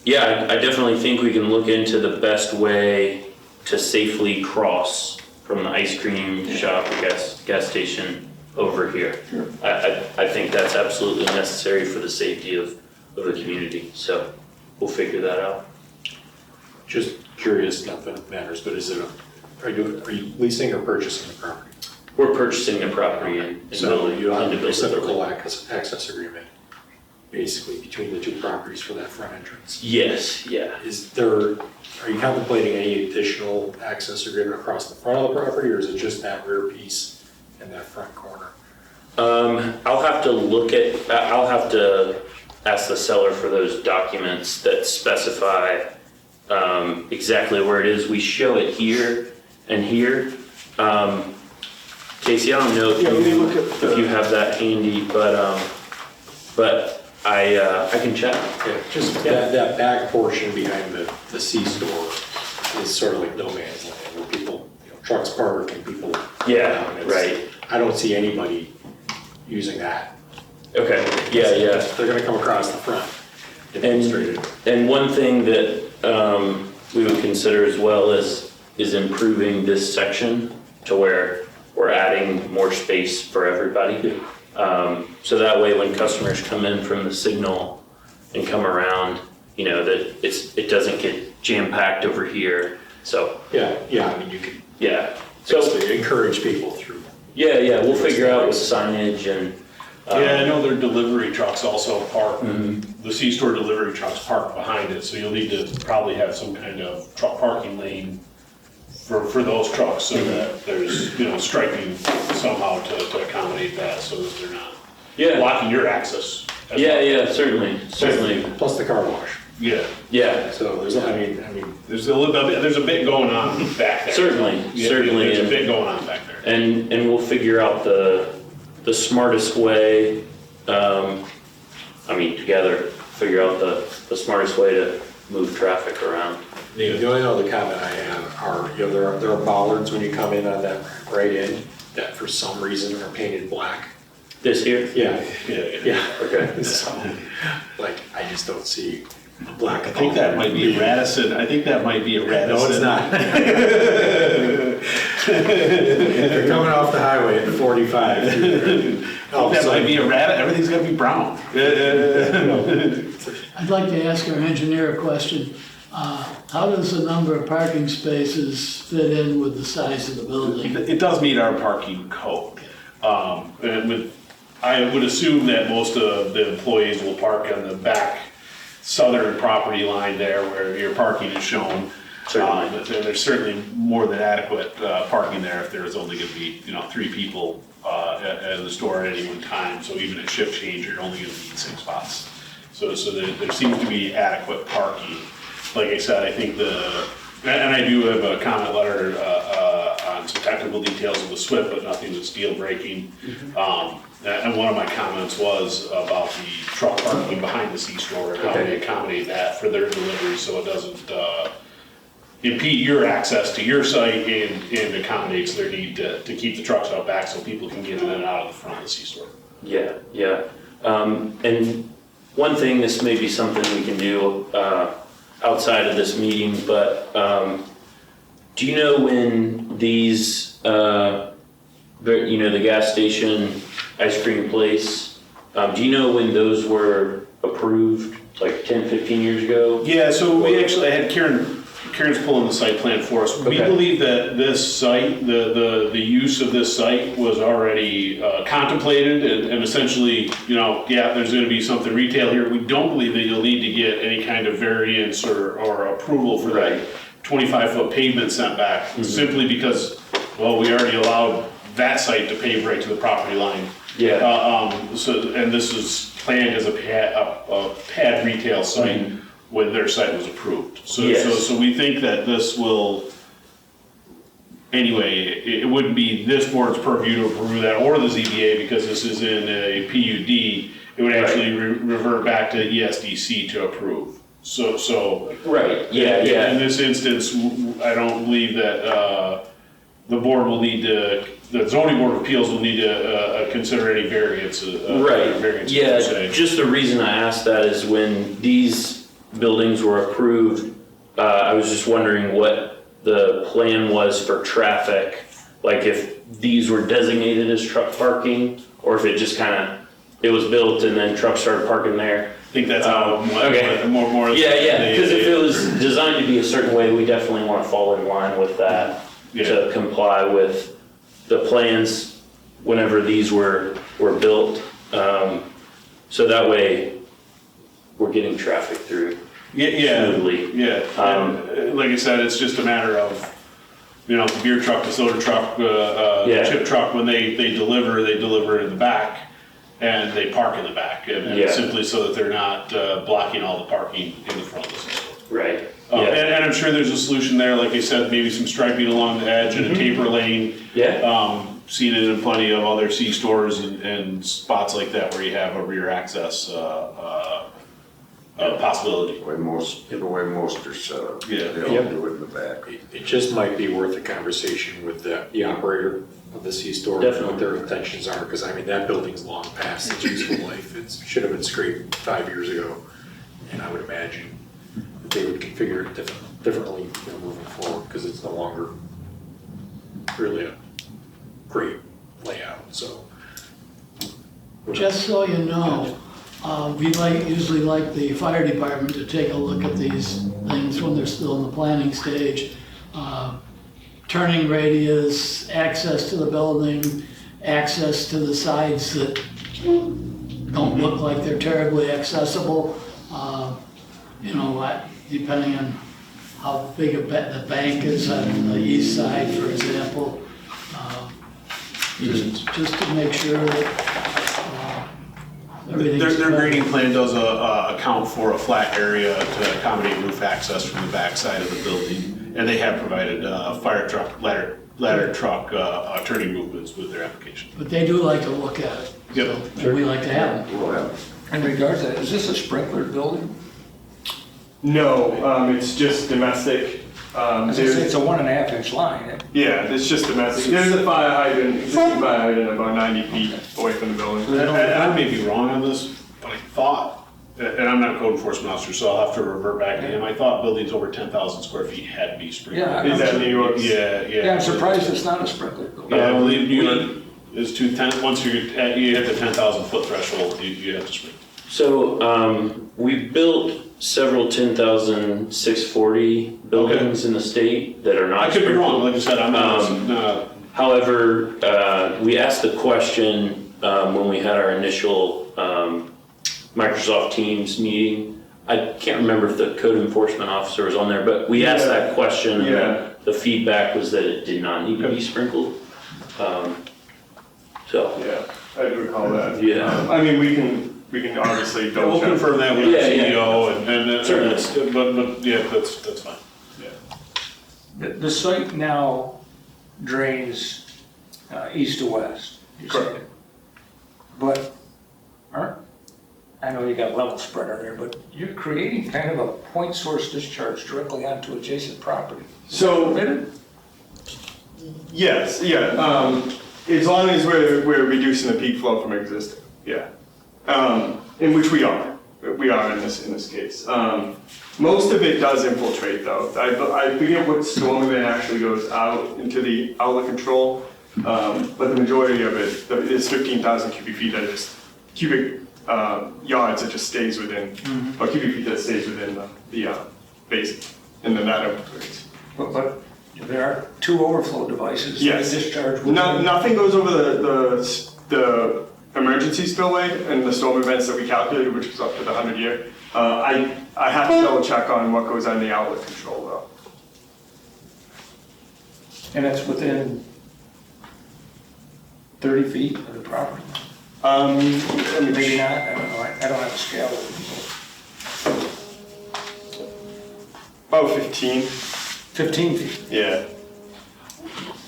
Yeah, I definitely think we can look into the best way to safely cross from the ice cream shop or gas station over here. I think that's absolutely necessary for the safety of the community, so we'll figure that out. Just curious, not that it matters, but are you leasing or purchasing the property? We're purchasing the property and So building. you have a and reciprocal access agreement, basically, between the two properties for that front entrance. Yes, yeah. Are you contemplating any additional access agreement across the front of the property, or is it just that rear piece and that front corner? I'll have to ask the seller for those documents that specify exactly where it is. We show it here and here. Casey, I don't know if you have that handy, but I can check. Yeah, just that back portion behind the C-store is sort of like no man's land, where people, trucks park and people. Yeah, right. I don't see anybody using that. Okay, yeah. They're gonna come across the front, demonstrated. And one thing that we would consider as well is improving this section to where we're adding more space for everybody. So that way when customers come in from the signal and come around, that it doesn't get jam-packed over here, so. Yeah, I mean, you could. Yeah. So encourage people through. Yeah, we'll figure out with signage and. Yeah, I know their delivery trucks also park, the C-store delivery trucks park behind it, so you'll need to probably have some kind of truck parking lane for those trucks, so that there's, striping somehow to accommodate that, so that they're not blocking your access. Yeah, certainly. Plus the car wash. Yeah. So there's, There's a bit going on back there. Certainly. There's a bit going on back there. And we'll figure out the smartest way, together, figure out the smartest way to move traffic around. The only other comment I have are, there are bollards when you come in on that right end that for some reason are painted black. This here? Yeah. Okay. So, I just don't see a black. I think that might be a Radisson. No, it's not. They're coming off the highway at 45. That might be a Radisson. Everything's gonna be brown. I'd like to ask our engineer a question. How does the number of parking spaces fit in with the size of the building? It does meet our parking code. I would assume that most of the employees will park on the back southern property line there where your parking is shown. There's certainly more than adequate parking there if there's only gonna be, 3 people at the store at any one time. So even at shift change, you're only gonna need 6 spots. So there seems to be adequate parking. Like I said, I think and I do have a comment letter on some technical details of the SWIP, but nothing that's deal breaking. And one of my comments was about the truck parking behind the C-store, and how they accommodate that for their delivery so it doesn't impede your access to your site and accommodates their need to keep the trucks out back so people can get in and out of the front of the C-store. Yeah. And one thing, this may be something we can do outside of this meeting, but do you know when these, the gas station, ice cream place, do you know when those were approved, like 10, 15 years ago? Yeah, so we actually had Karen's pulling the site plan for us. We believe that this site, the use of this site was already contemplated and essentially, there's gonna be something retail here. We don't believe that you'll need to get any kind of variance or approval for that 25-foot pavement setback, simply because, we already allowed that site to pave right to the property line. And this is planned as a pad retail site when their site was approved. So we think that this will, anyway, it wouldn't be this board's purview to approve that or the ZBA because this is in a PUD. It would actually revert back to ESDC to approve. In this instance, I don't believe that the board will need to, the zoning board of appeals will need to consider any variances. Just the reason I asked that is when these buildings were approved, I was just wondering what the plan was for traffic, like if these were designated as truck parking, or if it just kind of, it was built and then trucks started parking there. I think that's how, Okay. more. Yeah, because if it was designed to be a certain way, we definitely want to fall in line with that to comply with the plans whenever these were built. So that way, we're getting traffic through smoothly. Yeah, and like I said, it's just a matter of, the beer truck, the soda truck, chip truck, when they deliver in the back, and they park in the back, and simply so that they're not blocking all the parking in the front of the store. Right. And I'm sure there's a solution there, like I said, maybe some striping along the edge and a taper lane. Seen it in plenty of other C stores and spots like that where you have a rear access possibility. The way most are set up. Yeah. They all do it in the back. It just might be worth a conversation with the operator of the C-store, what their intentions are, because I mean, that building's long past its useful life. It should have been scraped 5 years ago, and I would imagine that they would configure it differently moving forward, because it's no longer really a great layout, so. Just so you know, we usually like the fire department to take a look at these things when they're still in the planning stage. Turning radius, access to the building, access to the sides that don't look like they're terribly accessible. Depending on how big the bank is on the east side, for example. Just to make sure that everything's Their grading plan does account for a flat area to accommodate roof access from the back side of the building, and they have provided fire truck, ladder truck turning movements with their application. But they do like to look at it. Yep. So we like to have them. We'll have it. In regards to that, is this a sprinkler building? No, it's just domestic. It's a 1.5 inch line. Yeah, it's just domestic. There's a fire hydrant, existing fire hydrant about 90 feet away from the building. I may be wrong on this, but I thought, and I'm not a code enforcement officer, so I'll have to revert back to him. I thought buildings over 10,000 square feet had to be sprinkled. Yeah, Is that New York? Yeah. I'm surprised it's not a sprinkler building. Yeah, I believe New York is once you hit the 10,000 foot threshold, you have to sprinkle. So we built several 10,640 buildings in the state that are not. I could be wrong, like I said, I'm not. However, we asked the question when we had our initial Microsoft Teams meeting. I can't remember if the code enforcement officer was on there, but we asked that question. And the feedback was that it did not need to be sprinkled. Yeah, I do recall that. Yeah. I mean, we can obviously double We'll check. confirm that with the CEO and Certainly. but yeah, that's fine. The site now drains east to west. you're Correct. saying. But I know you got level spreader there, but you're creating kind of a point source discharge directly onto adjacent property. So, Permitted? yes, as long as we're reducing the peak flow from existing, in which we are in this case. Most of it does infiltrate though. I forget what storm event actually goes out into the outlet control, but the majority of it is 15,000 cubic feet that is cubic yards that just stays within, or cubic feet that stays within the basin, and then that infiltrates. But there are two overflow devices. Yes. That discharge. Nothing goes over the emergency spillway and the storm events that we calculated, which was up to the 100-year. I have to double check on what goes on the outlet control though. And that's within 30 feet of the property? Maybe not, I don't know, I don't have a scale. About 15. 15 feet? Yeah.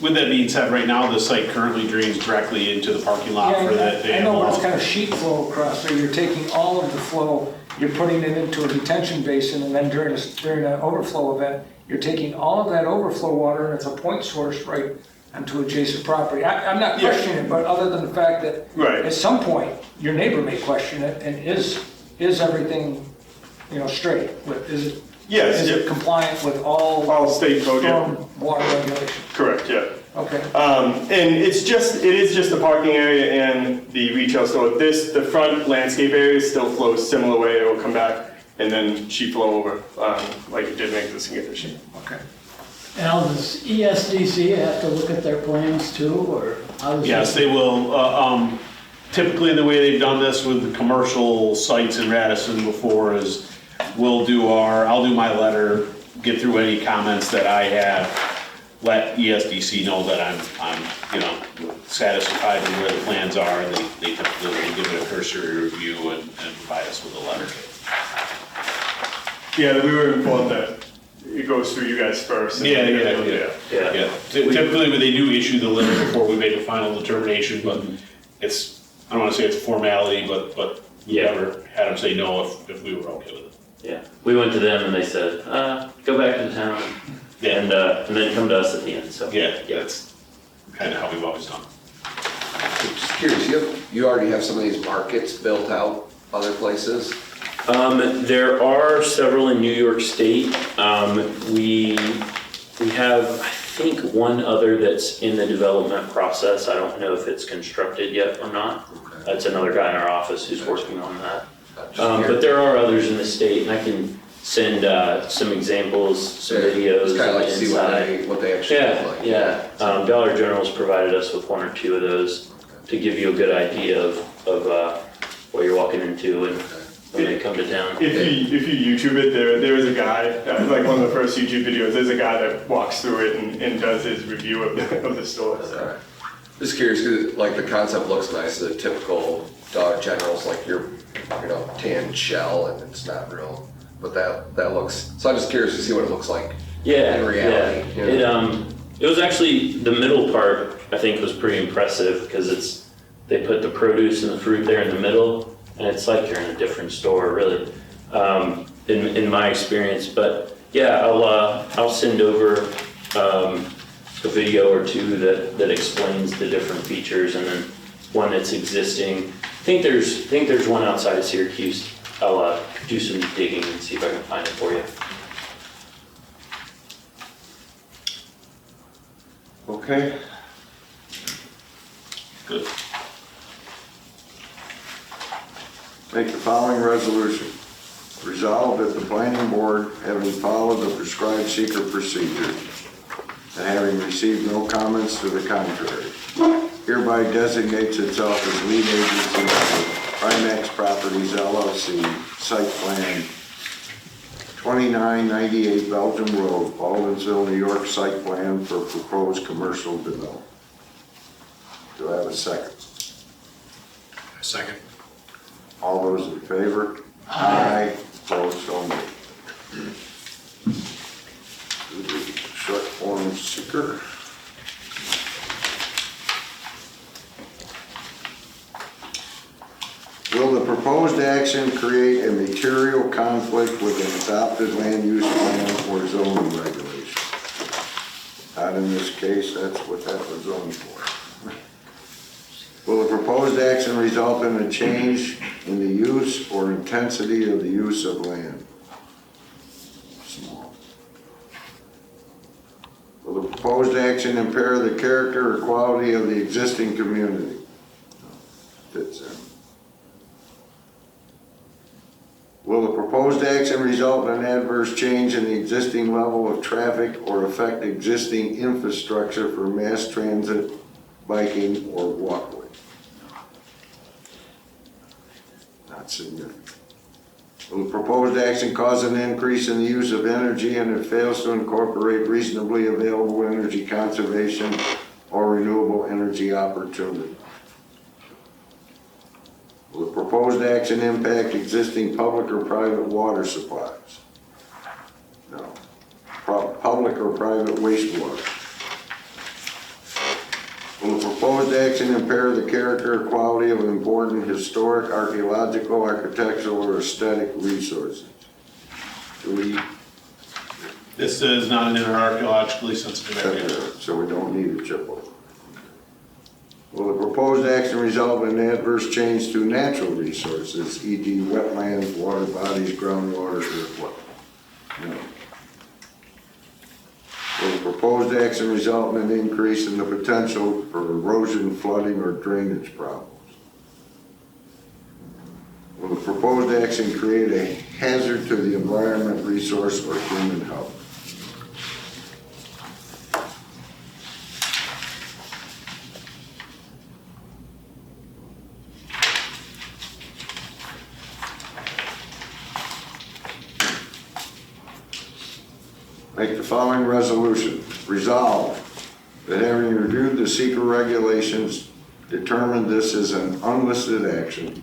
With that being said, right now, the site currently drains directly into the parking lot for that. I know, but it's kind of sheet flow across there. You're taking all of the flow, you're putting it into a detention basin, and then during an overflow event, you're taking all of that overflow water, and it's a point source right onto adjacent property. I'm not questioning it, but other than the fact that at some point, your neighbor may question it, and is everything straight? Is it? Yes, Is it yeah. compliant with all state code, yeah. storm water regulations? Correct, yeah. Okay. And it is just the parking area and the retail store. The front landscape area still flows similar way. It will come back and then sheet flow over, like it did make this condition. Okay. Al, does ESDC have to look at their plans too, or how does Yes, that- they will. Typically, the way they've done this with the commercial sites in Radisson before is I'll do my letter, get through any comments that I have, let ESDC know that I'm satisfied with where the plans are, and they typically will give it a cursory review and provide us with a letter. Yeah, we were informed that it goes through you guys first. Yeah. Yeah. Typically, when they do issue the letter before we make a final determination, but I don't want to say it's a formality, but we never had them say no if we were okay with it. Yeah, we went to them and they said, go back to the town and then come to us at the end, so. Yeah, that's kind of how we've always done. Just curious, you already have some of these markets built out other places? There are several in New York State. We have, I think, one other that's in the development process. I don't know if it's constructed yet or not. That's another guy in our office who's working on that. But there are others in the state, and I can send some examples, some videos. Just kind of like to see inside. what they actually look like. Yeah. Dollar General's provided us with one or two of those to give you a good idea of what you're walking into and when they come to town. If you YouTube it, there is a guy, like one of the first YouTube videos, there's a guy that walks through it and does his review of the store. So. Okay. Just curious, because like the concept looks nice, the typical Dollar General's like your, tan shell, and it's not real, but that looks, so I'm just curious to see what it looks like in reality. Yeah. It was actually, the middle part, I think, was pretty impressive, because they put the produce and the fruit there in the middle, and it's like you're in a different store, really, in my experience. But yeah, I'll send over a video or two that explains the different features, and then one that's existing. I think there's one outside of Syracuse. I'll do some digging and see if I can find it for you. Okay. Good. Make the following resolution. Resolved that the planning board, having followed the prescribed secret procedure and having received no comments to the contrary, hereby designates itself as lead agency for Primax Properties LLC, site plan 2998 Belgium Road, Baldwinsville, New York, site plan for proposed commercial development. Do I have a second? Second. All those in favor? Aye. Opposed, so moved. Short form seeker. Will the proposed action create a material conflict with an adopted land use plan or zoning regulation? Not in this case, that's what that was zoned for. Will the proposed action result in a change in the use or intensity of the use of land? Small. Will the proposed action impair the character or quality of the existing community? Fits in. Will the proposed action result in an adverse change in the existing level of traffic or affect existing infrastructure for mass transit, biking, or walkway? Not significant. Will the proposed action cause an increase in the use of energy and it fails to incorporate reasonably available energy conservation or renewable energy opportunity? Will the proposed action impact existing public or private water supplies? No. Public or private wastewater? Will the proposed action impair the character or quality of important historic, archaeological, architectural, or aesthetic resources? This is not an archaeologically sensitive area. So we don't need a chip over. Will the proposed action result in adverse change to natural resources, e.g. wetlands, water bodies, groundwater, or what? No. Will the proposed action result in an increase in the potential for erosion, flooding, or drainage problems? Will the proposed action create a hazard to the environment, resource, or human health? Make the following resolution. Resolve that having reviewed the seeker regulations, determined this is an unlisted action,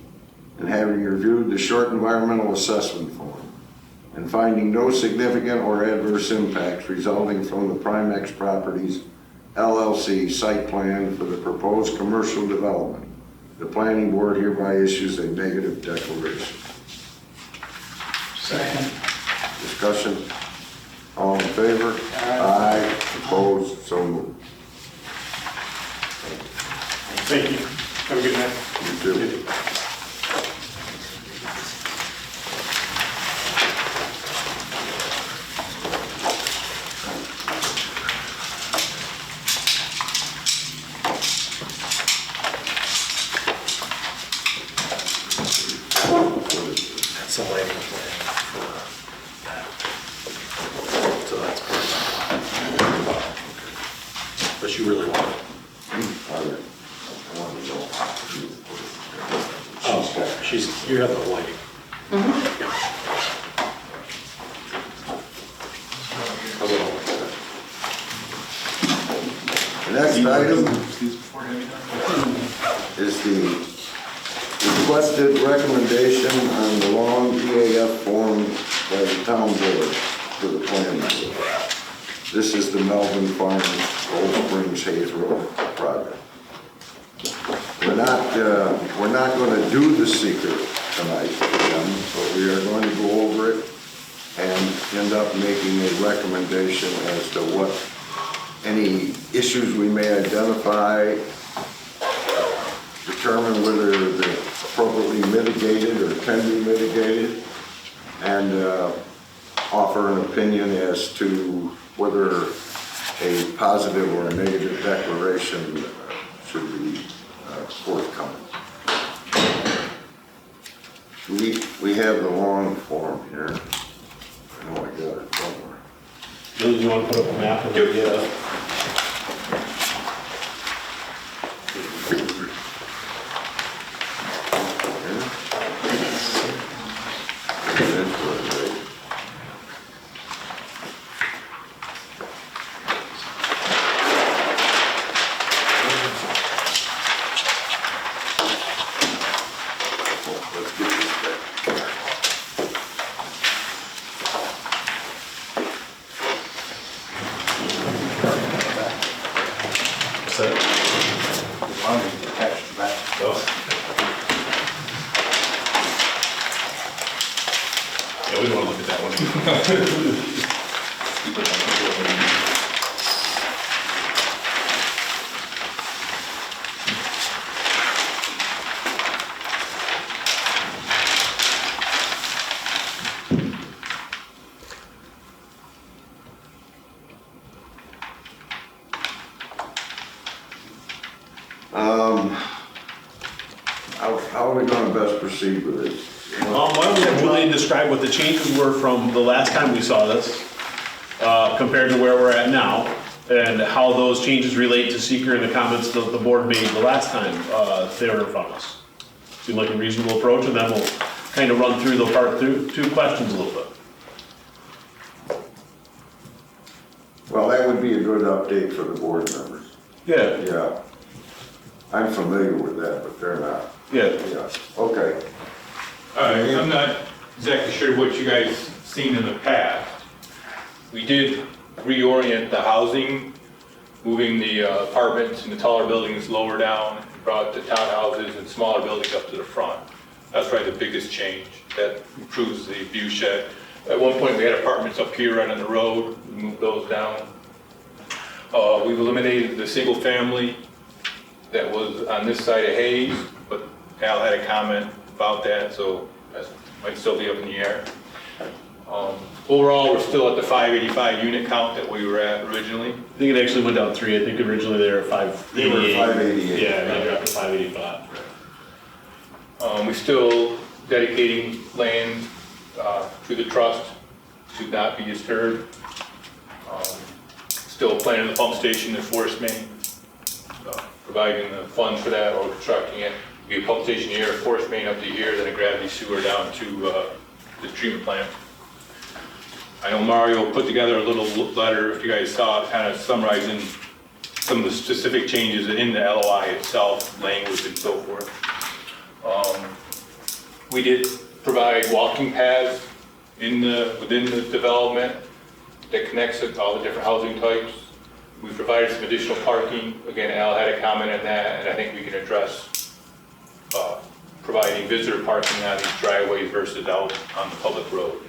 and having reviewed the short environmental assessment form, and finding no significant or adverse impacts resulting from the Primex Properties LLC site plan for the proposed commercial development, the planning board hereby issues a negative declaration. Second. Discussion? All in favor? Aye. Opposed? So moved. Thank you. Have a good night. You too. That's a lighting plan for that. So that's perfect. But you really want it. Oh, you have the lighting. Yeah. A little like that. The next item is the requested recommendation on the long EAF form by the town board for the planning board. This is the Melvin Farms Old Springs Hayes Road project. We're not going to do the secret tonight, but we are going to go over it and end up making a recommendation as to what any issues we may identify, determine whether they're appropriately mitigated or can be mitigated, and offer an opinion as to whether a positive or a negative declaration should be forthcoming. We have the long form here. I know I got it somewhere. Bill, you want to put up a map of the, Yeah, we don't want to look at that one. How are we going to best proceed with this? why don't we have Julian describe what the changes were from the last time we saw this, compared to where we're at now, and how those changes relate to seeker and the comments that the board made the last time they were in front of us. Seem like a reasonable approach, and then we'll kind of run through the part two questions a little bit. Well, that would be a good update for the board members. Yeah. Yeah. I'm familiar with that, but they're not. Yeah. Yeah, okay. I'm not exactly sure what you guys seen in the past. We did reorient the housing, moving the apartments and the taller buildings lower down, brought the townhouses and smaller buildings up to the front. That's probably the biggest change. That improves the view shed. At one point we had apartments up here right on the road, we moved those down. We've eliminated the single family that was on this side of Hayes, but Al had a comment about that, so that might still be up in the air. Overall, we're still at the 585 unit count that we were at originally. I think it actually went down 3. I think originally they were 588. They were 588. Yeah, they dropped to 585. We're still dedicating land to the trust to not be disturbed. Still planning the pump station and forest main, providing the funds for that or constructing it. Be a pump station here, a forest main up to here, then a gravity sewer down to the treatment plant. I know Mario put together a little letter, if you guys saw it, kind of summarizing some of the specific changes in the LOI itself, language and so forth. We did provide walking paths within the development that connects it to all the different housing types. We provided some additional parking. Again, Al had a comment on that, and I think we can address providing visitor parking on these driveways versus out on the public road.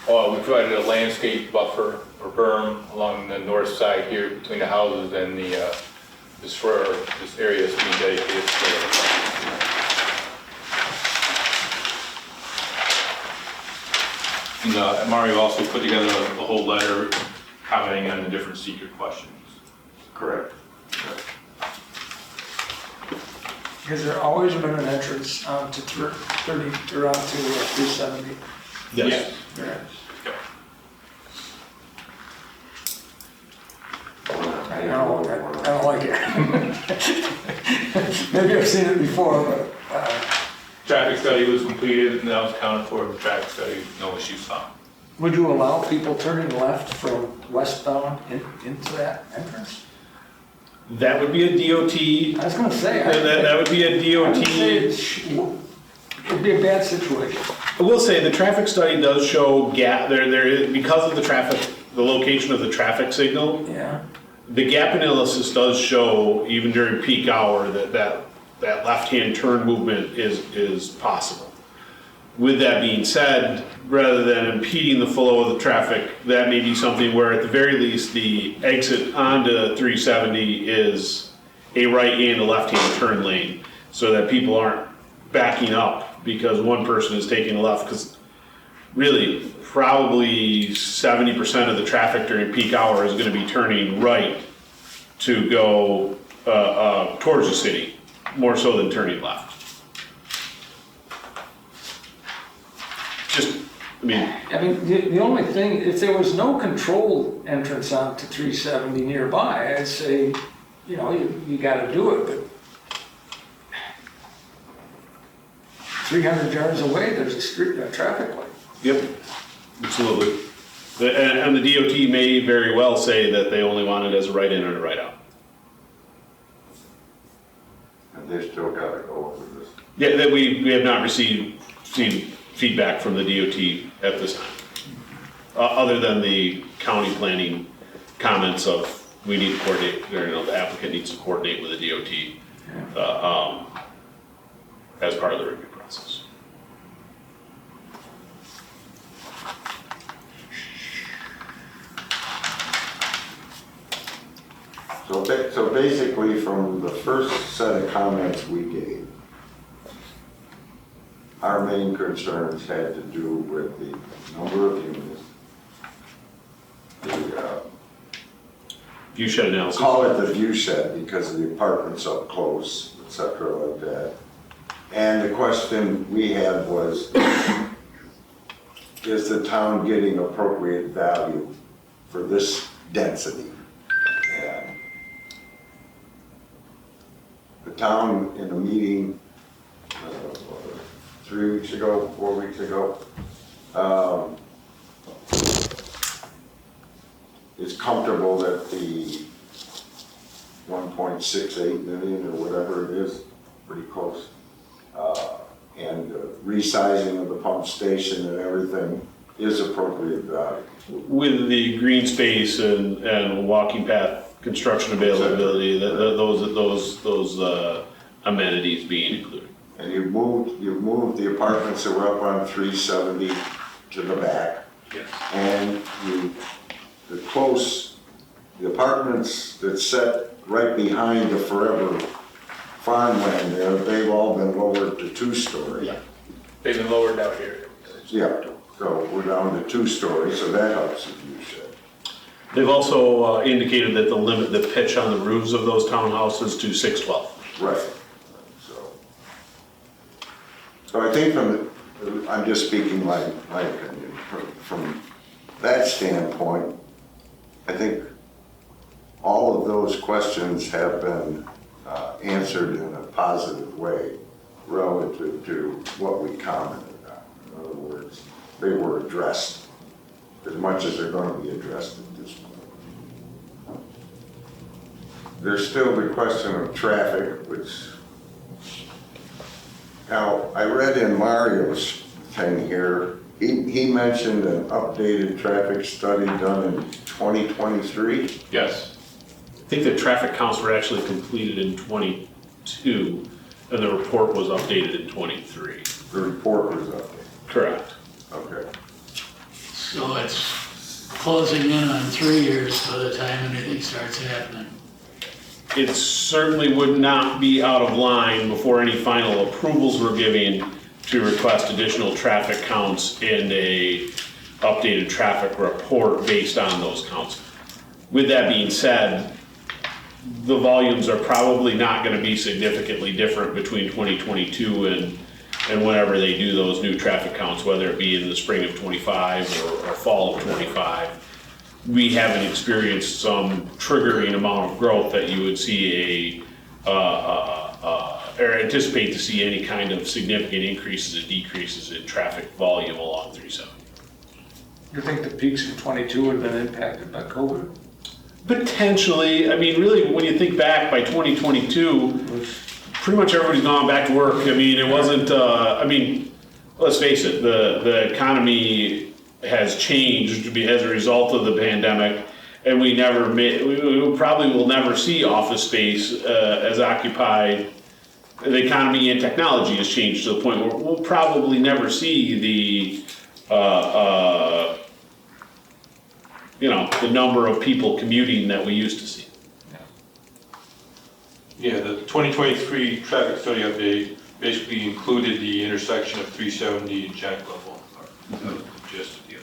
We provided a landscape buffer or berm along the north side here between the houses and this area is being dedicated to. And Mario also put together a whole letter commenting on the different secret questions. Correct. Has there always been an entrance to 30 or onto 370? Yes. Yes. I don't like it. Maybe I've seen it before, but. Traffic study was completed and that was accounted for in the traffic study, no issues found. Would you allow people turning left from westbound into that entrance? That would be a DOT. I was gonna say. That would be a DOT. It'd be a bad situation. I will say the traffic study does show gap, there is, because of the traffic, the location of the traffic signal. Yeah. The gap analysis does show, even during peak hour, that left-hand turn movement is possible. With that being said, rather than impeding the flow of the traffic, that may be something where at the very least the exit onto 370 is a right and a left-hand turn lane, so that people aren't backing up because one person is taking a left, because really probably 70% of the traffic during peak hour is going to be turning right to go towards the city, more so than turning left. The only thing, if there was no controlled entrance onto 370 nearby, I'd say, you gotta do it, but 300 yards away, there's a traffic light. Yep, absolutely. And the DOT may very well say that they only want it as a right in and a right out. And they still gotta go over this. Yeah, that we have not received feedback from the DOT at this time. Other than the county planning comments of we need to coordinate, the applicant needs to coordinate with the DOT as part of the review process. So basically, from the first set of comments we gave, our main concerns had to do with the number of units, the view shed analysis. Call it the view shed because of the apartments up close, et cetera, like that. And the question we had was, is the town getting appropriate value for this density? And the town, in a meeting 3 weeks ago, 4 weeks ago, is comfortable that the 1.68 million or whatever it is, pretty close, and resizing of the pump station and everything is appropriate value. With the green space and walking path construction availability, those amenities being included. And you've moved the apartments that were up on 370 to the back. And the apartments that set right behind the forever farmland there, they've all been lowered to 2-story. Yeah. They've been lowered down here. Yeah, so we're down to 2-story, so that helps the view shed. They've also indicated that the pitch on the roofs of those townhouses to 612. Right, so I think I'm just speaking my opinion, from that standpoint, I think all of those questions have been answered in a positive way relative to what we commented on. In other words, they were addressed as much as they're going to be addressed at this point. There's still the question of traffic, which, now, I read in Mario's thing here, he mentioned an updated traffic study done in 2023. Yes. I think the traffic counts were actually completed in 22, and the report was updated in 23. The report was updated. Correct. Okay. So it's closing in on 3 years by the time anything starts happening. It certainly would not be out of line before any final approvals were given to request additional traffic counts and a updated traffic report based on those counts. With that being said, the volumes are probably not going to be significantly different between 2022 and whenever they do those new traffic counts, whether it be in the spring of 25 or fall of 25. We haven't experienced some triggering amount of growth that you would see or anticipate to see any kind of significant increases or decreases in traffic volume along 370. You think the peaks in 22 would have been impacted by COVID? Potentially. I mean, really, when you think back, by 2022, pretty much everybody's gone back to work. I mean, it wasn't, let's face it, the economy has changed as a result of the pandemic, and we probably will never see office space as occupied. The economy and technology has changed to the point where we'll probably never see the number of people commuting that we used to see. Yeah, the 2023 traffic study update basically included the intersection of 370 and Jack Glut Boulevard. Just the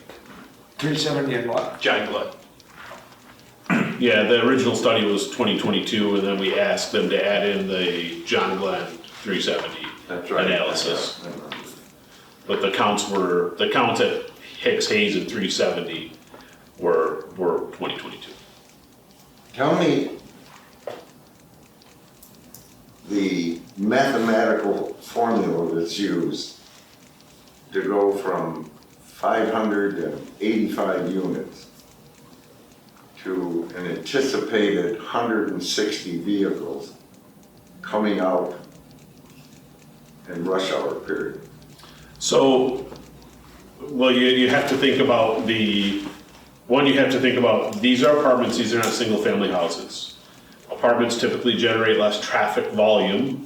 370 and what? Jack Glut. Yeah, the original study was 2022, and then we asked them to add in the John Glenn 370 analysis. But the counts at Hicks, Hayes, and 370 were 2022. Tell me the mathematical formula that's used to go from 585 units to an anticipated 160 vehicles coming out in rush hour period. So, well, you have to think about these are apartments, these are not single family houses. Apartments typically generate less traffic volume.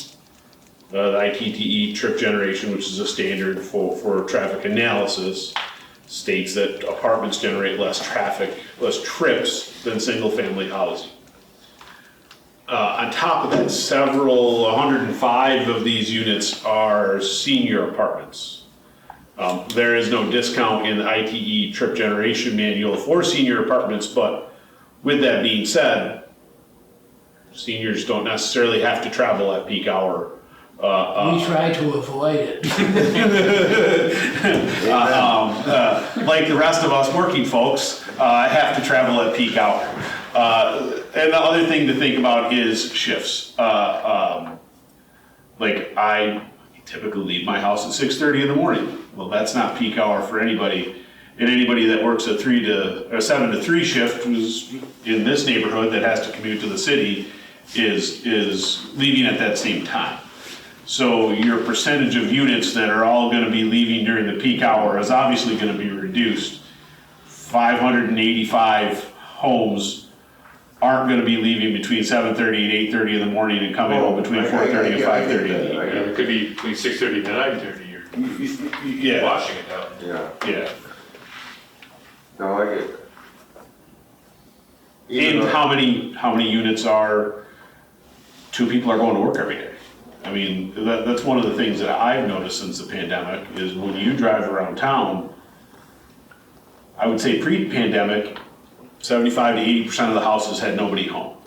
The ITTE trip generation, which is a standard for traffic analysis, states that apartments generate less trips than single family housing. On top of that, 105 of these units are senior apartments. There is no discount in the ITE trip generation manual for senior apartments, but with that being said, seniors don't necessarily have to travel at peak hour. We try to avoid it. Like the rest of us working folks, have to travel at peak hour. And the other thing to think about is shifts. Like I typically leave my house at 6:30 in the morning. Well, that's not peak hour for anybody. And anybody that works a 7 to 3 shift, who's in this neighborhood that has to commute to the city, is leaving at that same time. So your percentage of units that are all going to be leaving during the peak hour is obviously going to be reduced. 585 homes aren't going to be leaving between 7:30 and 8:30 in the morning and coming home between 4:30 and 5:30 in the evening. It could be between 6:30 and 9:30, you're Yeah. washing it out. Yeah. Yeah. No, I get it. And how many units are, two people are going to work every day? I mean, that's one of the things that I've noticed since the pandemic, is when you drive around town, I would say pre-pandemic, 75 to 80% of the houses had nobody home.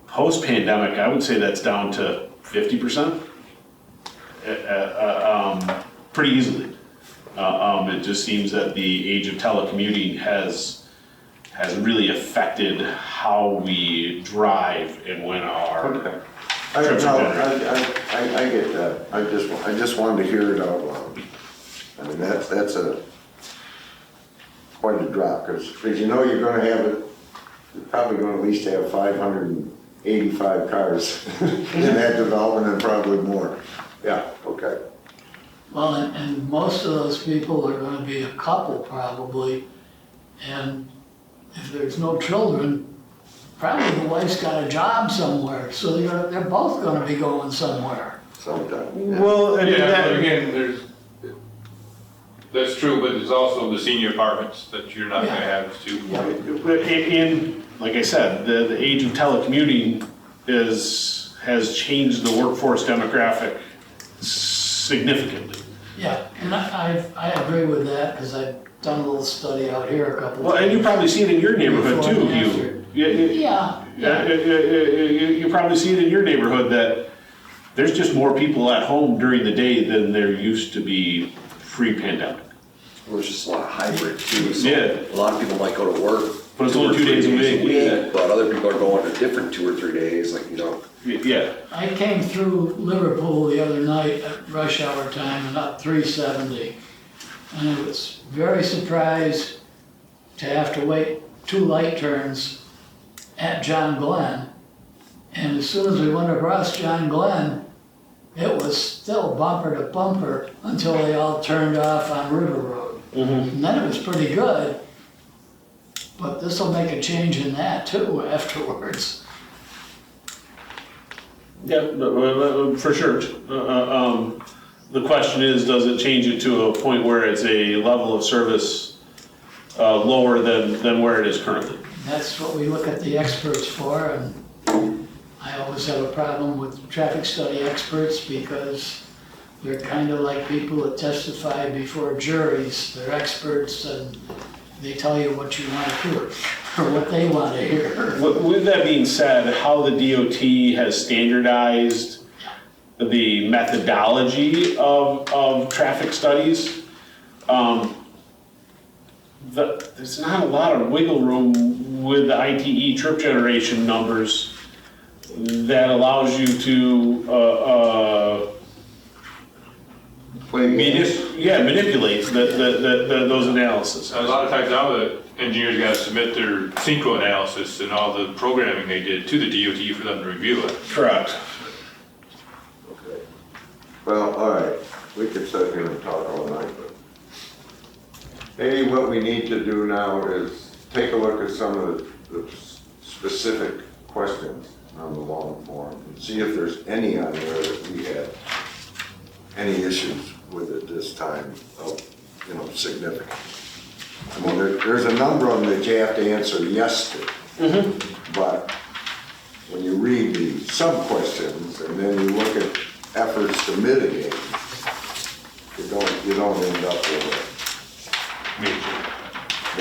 Post-pandemic, I would say that's down to 50%, pretty easily. It just seems that the age of telecommuting has really affected how we drive and when our trips are generated. I get that. I just wanted to hear it out loud. I mean, that's quite a drop, because you know you're gonna have it, you're probably gonna at least have 585 cars in that development and probably more. Yeah, okay. Well, and most of those people are gonna be a couple probably, and if there's no children, probably the wife's got a job somewhere, so they're both gonna be going somewhere. Sometime. Yeah. Well, I mean, Yeah, but again, that's true, but there's also the senior apartments that you're not gonna have too. and like I said, the age of telecommuting has changed the workforce demographic significantly. Yeah, and I agree with that, because I've done a little study out here a couple of times. Well, and you probably see it in your neighborhood Before too, and you. after. Yeah. Yeah. You probably see it in your neighborhood that there's just more people at home during the day than there used to be pre-pandemic. Well, there's just a lot of hybrid too, so Yeah. a lot of people might go to work. But it's only 2 days a week. Yeah. But other people are going to different 2 or 3 days, like, you know. Yeah. I came through Liverpool the other night at rush hour time and up 370. And I was very surprised to have to wait 2 light turns at John Glenn. And as soon as we went across John Glenn, it was still bumper to bumper until they all turned off on River Road. And then it was pretty good. But this will make a change in that too afterwards. Yeah, for sure. The question is, does it change it to a point where it's a level of service lower than where it is currently? That's what we look at the experts for, and I always have a problem with traffic study experts because they're kind of like people that testify before juries. They're experts and they tell you what you want to hear or what they want to hear. With that being said, how the DOT has standardized the methodology of traffic studies, there's not a lot of wiggle room with the ITE trip generation numbers that allows you to manipulate those analysis. A lot of times now the engineers gotta submit their synchro analysis and all the programming they did to the DOT for them to review it. Correct. Okay. Well, all right, we could sit here and talk all night, but maybe what we need to do now is take a look at some of the specific questions on the long form and see if there's any on there that we had any issues with it this time of, significance. I mean, there's a number of them that you have to answer yes to. But when you read the sub-questions and then you look at efforts to mitigate, you don't end up with a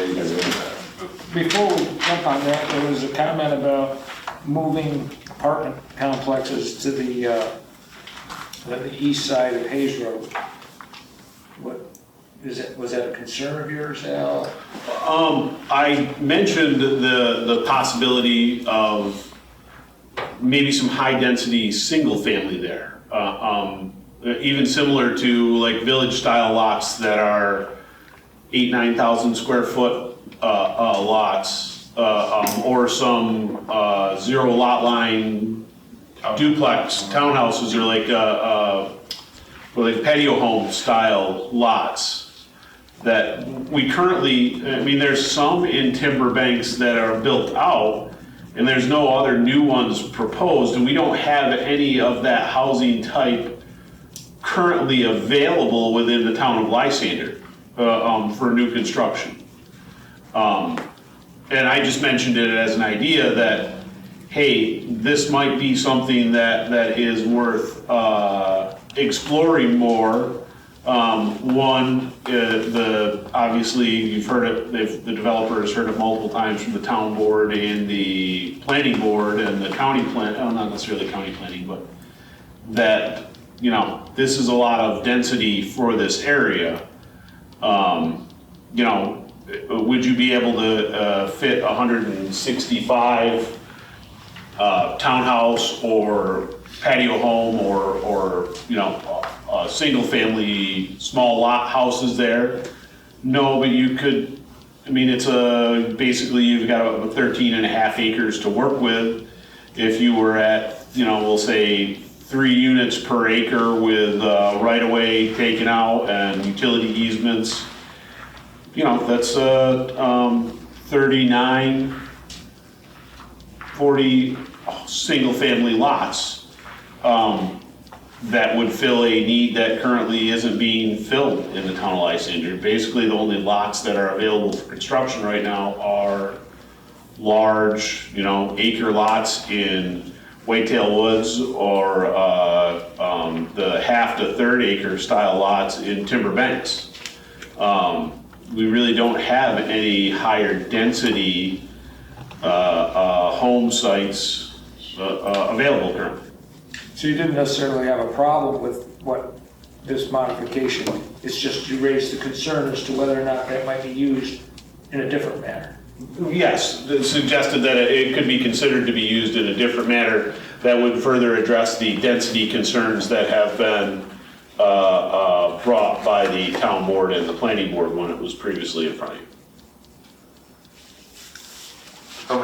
major impact. Before we jump on that, there was a comment about moving apartment complexes to the east side of Hayes Road. Was that a concern of yours, Al? I mentioned the possibility of maybe some high-density single-family there. Even similar to like village-style lots that are 9,000 square foot lots, or some zero lot line duplex townhouses, or like patio home style lots that we currently, I mean, there's some in timber banks that are built out and there's no other new ones proposed, and we don't have any of that housing type currently available within the town of Lysander for new construction. And I just mentioned it as an idea that, hey, this might be something that is worth exploring more. One, obviously, you've heard it, the developer has heard it multiple times from the town board and the planning board and the county not necessarily county planning, but that, you know, this is a lot of density for this area. You know, would you be able to fit 165 townhouse or patio home or you know, single family small lot houses there? No, but you could, I mean, it's basically you've got about 13 and a half acres to work with. If you were at, you know, we'll say 3 units per acre with right of way taken out and utility easements, you know, that's 39, 40 single family lots that would fill a need that currently isn't being filled in the town of Lysander. Basically, the only lots that are available for construction right now are large, you know, acre lots in Whitetail Woods or the half to third acre style lots in Timber Banks. We really don't have any higher density home sites available currently. So you didn't necessarily have a problem with what this modification, it's just you raised the concern as to whether or not that might be used in a different manner. Yes, it suggested that it could be considered to be used in a different manner that would further address the density concerns that have been brought by the town board and the planning board when it was previously in front of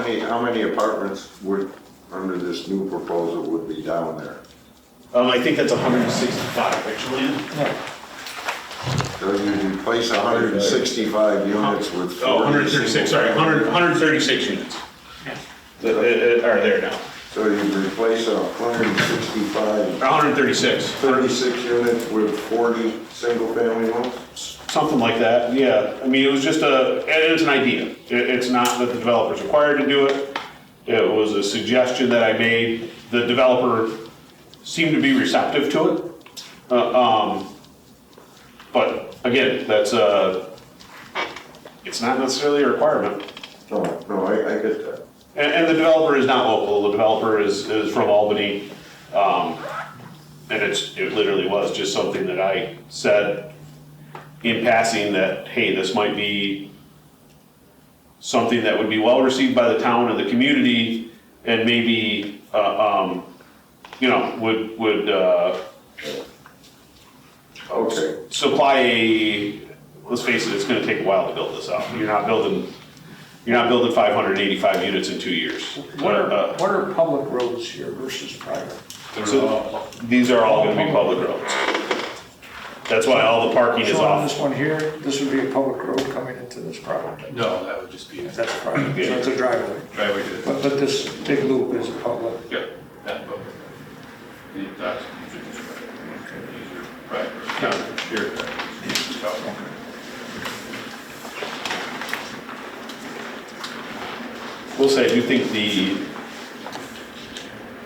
you. How many apartments would, under this new proposal, would be down there? I think that's 165 actually. So you replace 165 units with 40. Oh, 136, sorry, 136 units that are there now. So you replace 165. 136. 36 units with 40 single-family homes? Something like that, yeah. I mean, it was just it's an idea. It's not that the developer's required to do it. It was a suggestion that I made. The developer seemed to be receptive to it. But again, that's it's not necessarily a requirement. No, I get that. And the developer is not local. The developer is from Albany. And it literally was just something that I said in passing that, hey, this might be something that would be well received by the town and the community, and maybe, you know, would okay. supply let's face it, it's gonna take a while to build this out. You're not building 585 units in 2 years. What are public roads here versus private? So these are all gonna be public roads. That's why all the parking is So on off. this one here, this would be a public road coming into this property? No, that would just be. That's private, so it's a driveway. Driveway to the. But this big loop is public. Yep, that book. That's. Right. No, here. We'll say, I do think the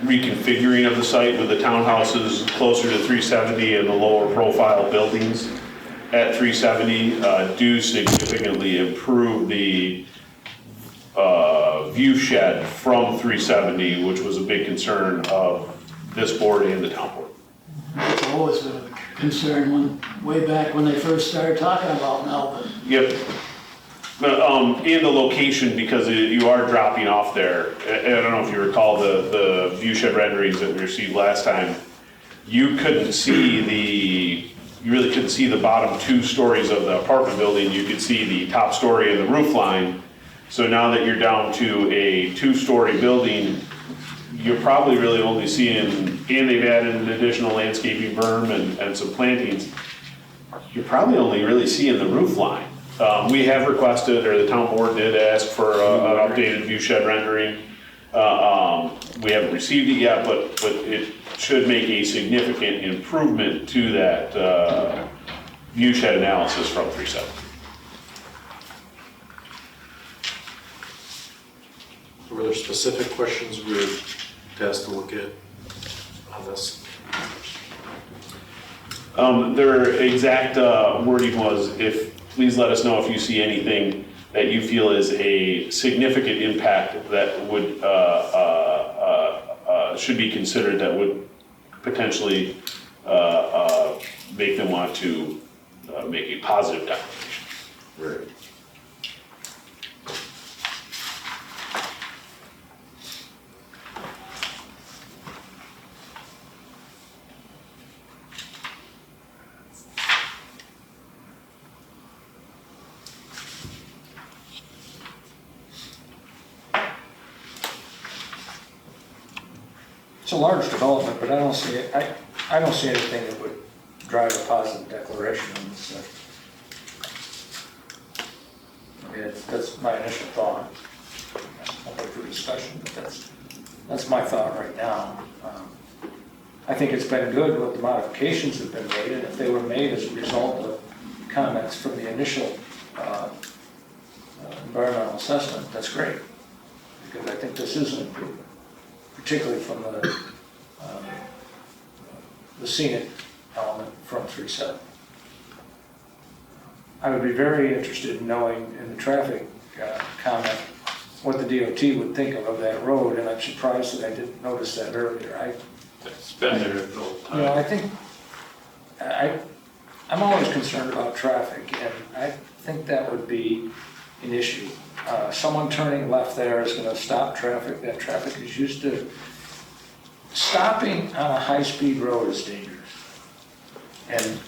reconfiguring of the site with the townhouses closer to 370 and the lower profile buildings at 370 do significantly improve the view shed from 370, which was a big concern of this board and the town board. It's always been a concern way back when they first started talking about Melbourne. Yep. But, and the location, because you are dropping off there. I don't know if you recall the view shed renderings that we received last time. You really couldn't see the bottom 2 stories of the apartment building. You could see the top story and the roof line. So now that you're down to a 2-story building, you're probably really only seeing, and they've added an additional landscaping berm and some plantings, you're probably only really seeing the roof line. We have requested, or the town board did ask for an updated view shed rendering. We haven't received it yet, but it should make a significant improvement to that view shed analysis from 370. Are there specific questions we were asked to look at on this? Their exact wording was, please let us know if you see anything that you feel is a significant impact that would, should be considered, that would potentially make them want to make a positive declaration. Right. It's a large development, but I don't see it, I don't see anything that would drive a positive declaration on this. I mean, that's my initial thought. Open for discussion, but that's my thought right now. I think it's been good what the modifications have been made, and if they were made as a result of comments from the initial environmental assessment, that's great. Because I think this is an improvement, particularly from the scenic element from 3.7. I would be very interested in knowing in the traffic comment what the DOT would think of that road, and I'm surprised that I didn't notice that earlier. It's been there the whole time. You know, I think, I'm always concerned about traffic, and I think that would be an issue. Someone turning left there is going to stop traffic. That traffic is used to, stopping on a high-speed road is dangerous. And,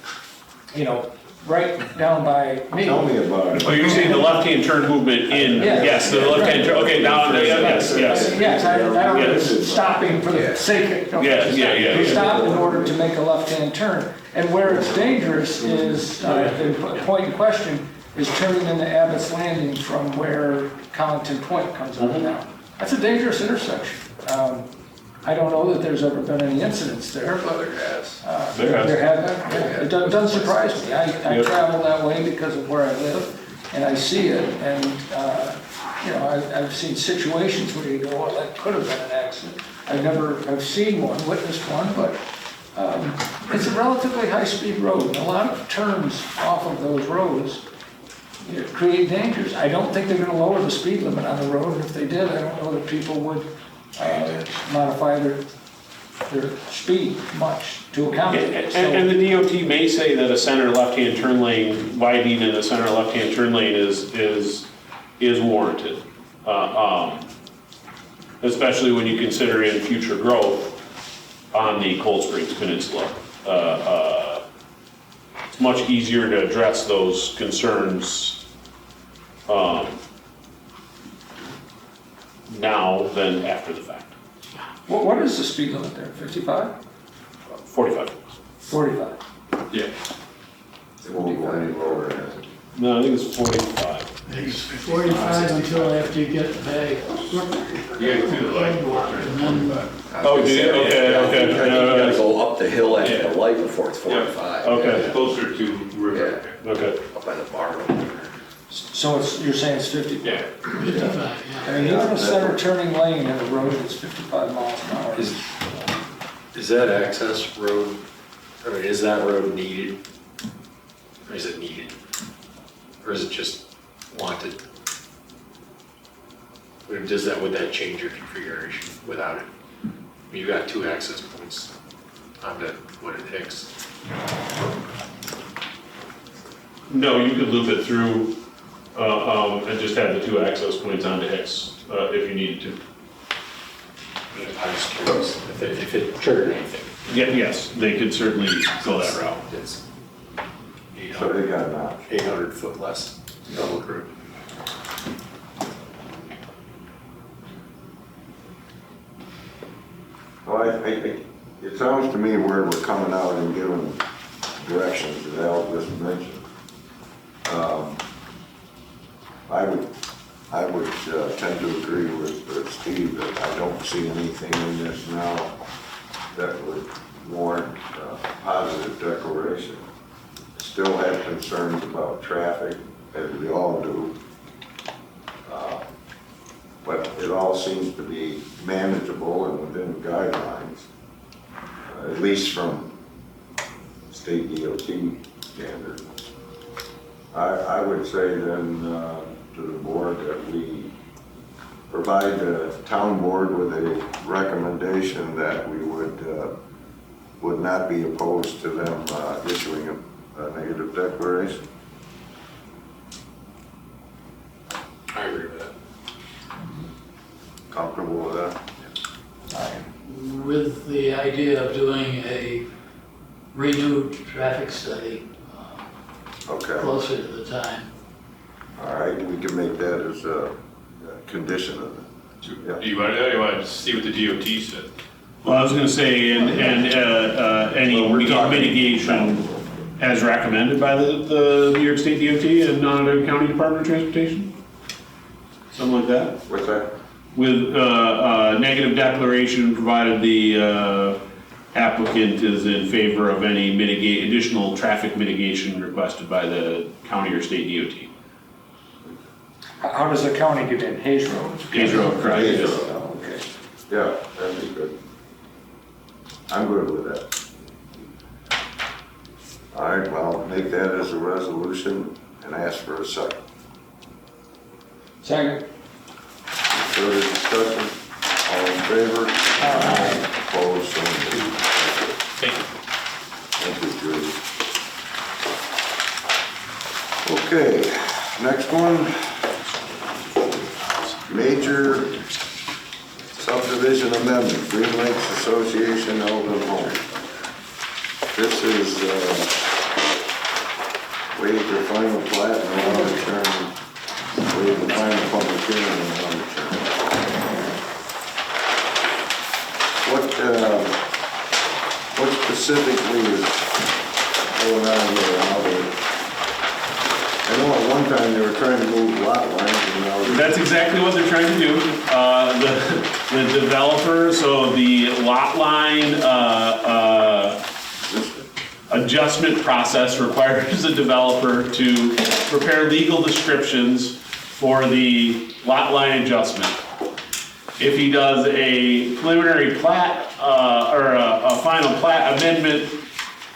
you know, right down by me. Tell me about it. Oh, you're saying the left-hand turn movement in, yes, the left-hand turn, okay, now, yes. Yes, I don't know, stopping for the sake of. Yeah. We stop in order to make a left-hand turn. And where it's dangerous is, the point in question is turning into Abbott's Landing from where Collington Point comes up now. That's a dangerous intersection. I don't know that there's ever been any incidents there, but There has. there have been. Yeah. It doesn't surprise me. I travel that way because of where I live, and I see it, and you know, I've seen situations where you go, well, that could have been an accident. I've seen one, witnessed one, but it's a relatively high-speed road, and a lot of turns off of those roads create dangers. I don't think they're going to lower the speed limit on the road, and if they did, I don't know that people would modify their speed much to accommodate it. And the DOT may say that a center left-hand turn lane, widening in a center left-hand turn lane is warranted. Especially when you consider in future growth on the Cold Springs Peninsula. It's much easier to address those concerns now than after the fact. What is the speed limit there, 55? 45. 45? Yeah. It won't go any lower, has it? No, I think it's 45. It's 45 until after you get the bag. You gotta do the light. And then Oh, do you? Okay. I think you gotta go up the hill after the light before it's 45. Okay. Closer to river. Okay. Up by the bar over there. So you're saying it's 50? Yeah. 55, yeah. I mean, even a center turning lane in a road that's 55 miles an hour. Is that access road, I mean, is that road needed? Or is it needed? Or is it just wanted? Would that change your configuration without it? I mean, you got 2 access points onto what it takes. No, you could loop it through and just have the 2 access points onto Hicks if you needed to. I was curious if it triggered anything. Yeah, yes, they could certainly go that route. It's So they got an option. 800 foot less double crew. Well, I think, it sounds to me where we're coming out and giving directions that Al just mentioned. I would tend to agree with Steve that I don't see anything in this now that would warrant a positive declaration. Still have concerns about traffic, as we all do. but it all seems to be manageable and within guidelines, at least from state DOT standard. I would say then to the board that we provide the town board with a recommendation that we would not be opposed to them issuing a negative declaration. I agree with that. Comfortable with that? With the idea of doing a renewed traffic study Okay. closer to the time. All right, we can make that as a condition of it. Yeah. You want to see what the DOT said? Well, I was gonna say, any Well, we're talking- mitigation as recommended by the New York State DOT and Onondaga County Department of Transportation? Something like that? What's that? With negative declaration, provided the applicant is in favor of any additional traffic mitigation requested by the county or state DOT. How does the county get in? Hayes Road? Hayes Road, correct. Hayes Road, okay. Yeah, that'd be good. I'm good with that. All right, well, make that as a resolution and ask for a second. Second. Further discussion? All in favor? Aye. Opposed? So moved. Thank you. Thank you, Judy. Okay, next one. Major subdivision amendment, Green Lakes Association, Eldon Home. This is waive the final plat and no return, waive the final public hearing and no return. What specifically is going on here? I know at one time they were trying to move lot lines and now. That's exactly what they're trying to do. The developer, so the lot line adjustment process requires the developer to prepare legal descriptions for the lot line adjustment. If he does a preliminary plat or a final plat amendment,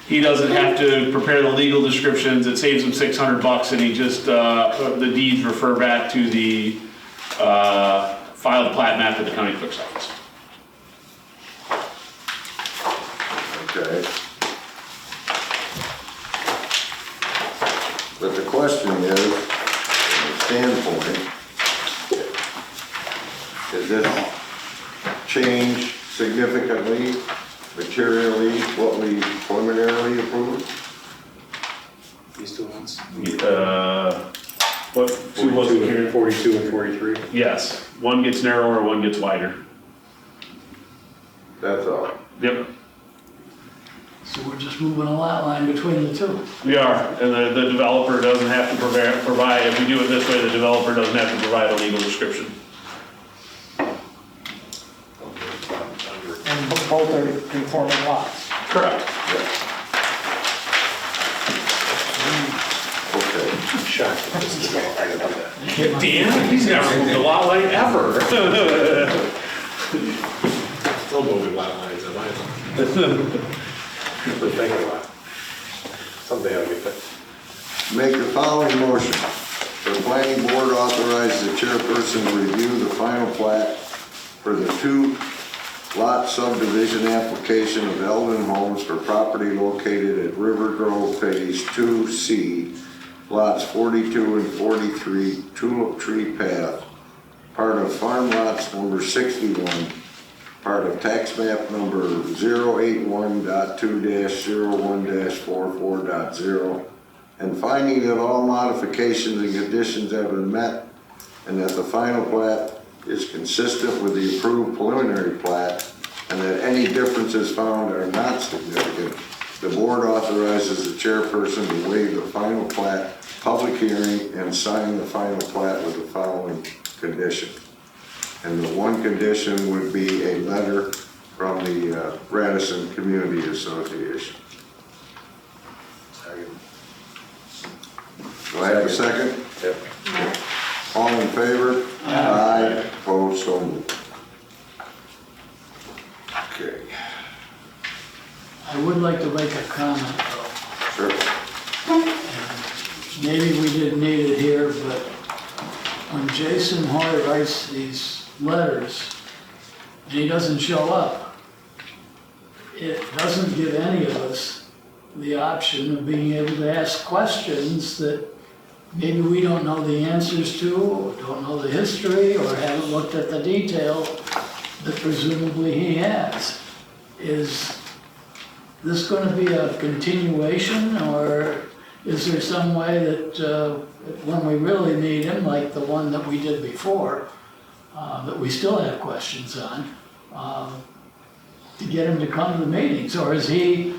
he doesn't have to prepare the legal descriptions. It saves him $600 and he just, the deeds refer back to the filed plat map at the county clerk's office. Okay. But the question is, from the standpoint, does this change significantly, materially, what we preliminarily approved? These two ones? What, two was it here? 42 and 43. Yes, one gets narrower, one gets wider. That's all. Yep, So we're just moving a lot line between the two. we are, and the developer doesn't have to provide, if we do it this way, the developer doesn't have to provide a legal description. And both are conforming lots. Correct. Okay. Shocked that this is going to do that. Dan, he's never moved a lot line ever. Still moving lot lines in my opinion. We're thinking about it. Someday I'll get that. Make the following motion. The planning board authorize the chairperson to review the final plat for the 2-lot subdivision application of Eldon Homes for property located at River Grove Phase 2C, lots 42 and 43, Tulip Tree Path, part of farm lots number 61, part of tax map number 081.2-01-44.0, and finding that all modifications and conditions have been met and that the final plat is consistent with the approved preliminary plat and that any differences found are not significant, the board authorizes the chairperson to waive the final plat public hearing and sign the final plat with the following condition. And the one condition would be a letter from the Radisson Community Association. Do I have a second? Yep. All in favor? Aye. Opposed? so moved. Okay. I would like to make a comment though. Sure. Maybe we didn't need it here, but when Jason Hoy writes these letters and he doesn't show up, it doesn't give any of us the option of being able to ask questions that maybe we don't know the answers to, or don't know the history, or haven't looked at the detail that presumably he has. Is this going to be a continuation, or is there some way that when we really need him, like the one that we did before, that we still have questions on, to get him to come to the meetings? Or is he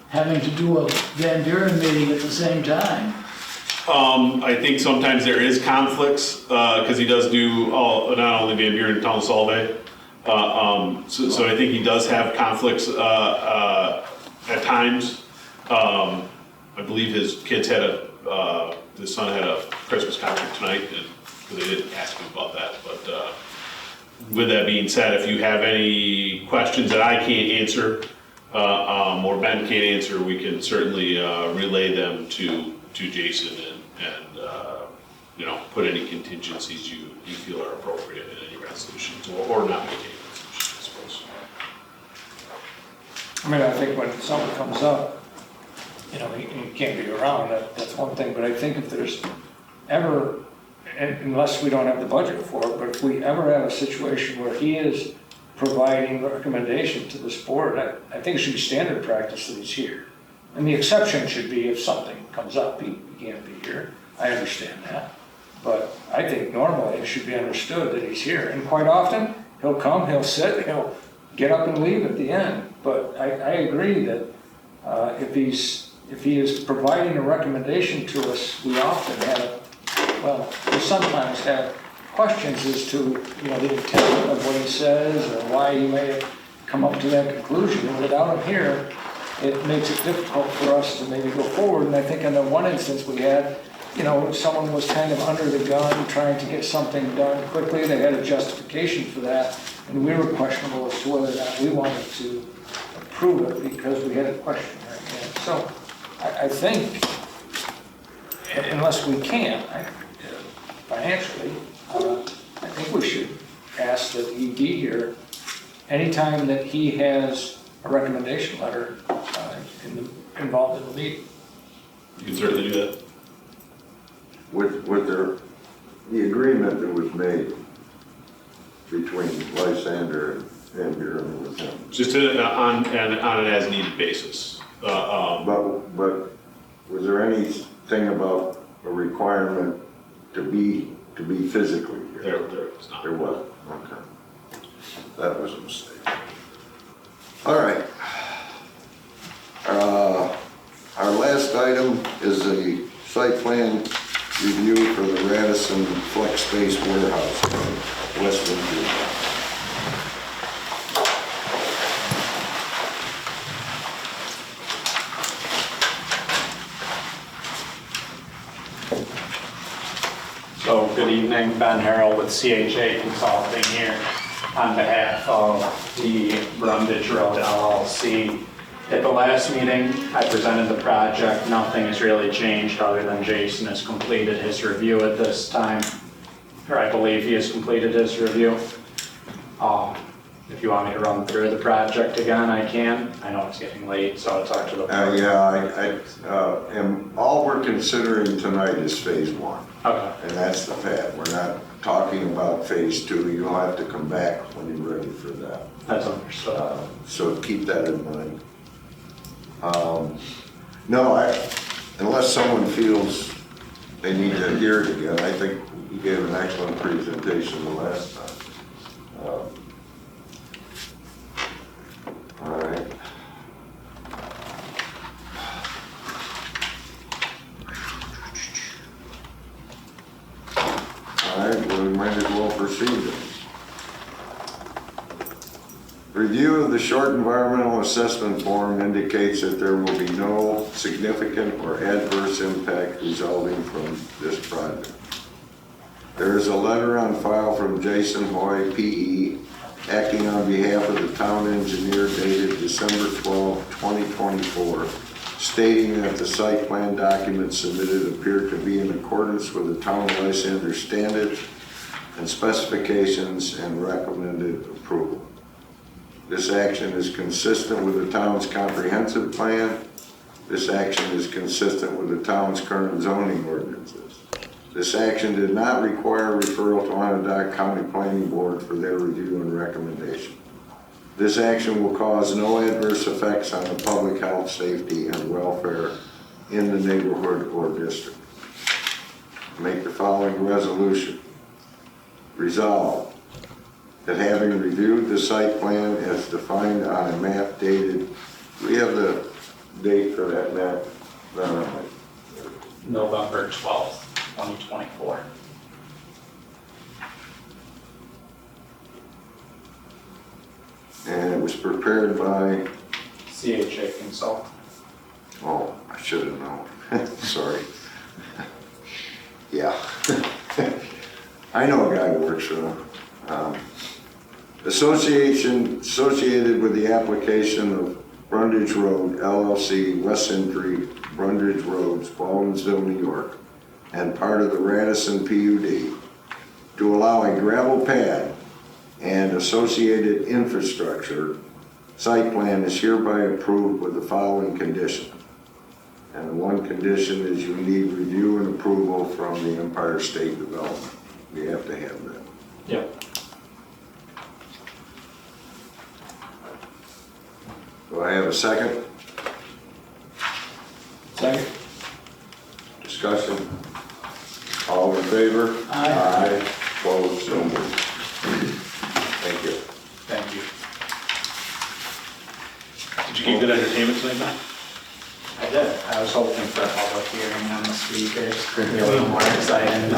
having to do a Van Buren meeting at the same time? I think sometimes there is conflicts, because he does do not only Van Buren, Town Solvay. So I think he does have conflicts at times. I believe his kids had his son had a Christmas concert tonight, and they didn't ask him about that. But with that being said, if you have any questions that I can't answer, or Ben can't answer, we can certainly relay them to Jason and put any contingencies you feel are appropriate in any resolutions, or not make any resolutions, I suppose. I mean, I think when something comes up, he can't be around, that's one thing, but I think if there's ever, unless we don't have the budget for it, but if we ever have a situation where he is providing recommendation to this board, I think it should be standard practice that he's here. And the exception should be if something comes up, he can't be here. I understand that. But I think normally it should be understood that he's here. And quite often, he'll come, he'll sit, he'll get up and leave at the end. But I agree that if he is providing a recommendation to us, we often we sometimes have questions as to, the intent of what he says or why he may have come up to that conclusion. And without him here, it makes it difficult for us to maybe go forward. And I think in the one instance we had, someone was kind of under the gun trying to get something done quickly. They had a justification for that, and we were questionable as to whether or not we wanted to approve it because we had a question right there. So I think, unless we can, financially, I think we should ask that he be here anytime that he has a recommendation letter involved in the meeting. You can certainly do that. With the agreement that was made between Lysander and Van Buren with him. Just on an as-needed basis. But was there anything about a requirement to be physically here? There was not. There wasn't, okay. That was a mistake. All right. Our last item is a site plan review for the Radisson Flex Space Warehouse in West Virginia. So good evening, Ben Harrell with CHA Consulting here on behalf of the Brundage Road LLC. At the last meeting, I presented the project. Nothing has really changed other than Jason has completed his review at this time, or I believe he has completed his review. If you want me to run through the project again, I can. I know it's getting late, so it's up to the board. And all we're considering tonight is phase one. Okay. And that's the pad. We're not talking about phase two. You'll have to come back when you're ready for that. That's understood. So keep that in mind. Unless someone feels they need to hear it again, I think you gave an excellent presentation the last time. All right. All right, well, we might as well proceed then. Review of the short environmental assessment form indicates that there will be no significant or adverse impact resulting from this project. There is a letter on file from Jason Hoy, P.E., acting on behalf of the town engineer dated December 12, 2024, stating that the site plan documents submitted appear to be in accordance with the town of Lysander standards and specifications and recommended approval. This action is consistent with the town's comprehensive plan. This action is consistent with the town's current zoning ordinances. This action did not require referral to Onondaga County Planning Board for their review and recommendation. This action will cause no adverse effects on the public health, safety, and welfare in the neighborhood or district. Make the following resolution. Resolved that having reviewed the site plan as defined on a map dated, we have the date for that map, November 12th, 2024. and it was prepared by, CHA Consult. oh, I should have known, sorry. Yeah. I know a guy who works for them. Associated with the application of Brundage Road LLC, West Entry, Brundage Roads, Baldwinsville, New York, and part of the Radisson PUD to allow a gravel pad and associated infrastructure. Site plan is hereby approved with the following condition. And the one condition is you need review and approval from the Empire State Development. We have to have that. Yep. Do I have a second? Second. Discussion? All in favor? Aye. Opposed? So moved. Thank you. Thank you. Did you get good entertainment tonight, Matt? I did. I was hoping for a public hearing on the speakers. Could be a little more exciting.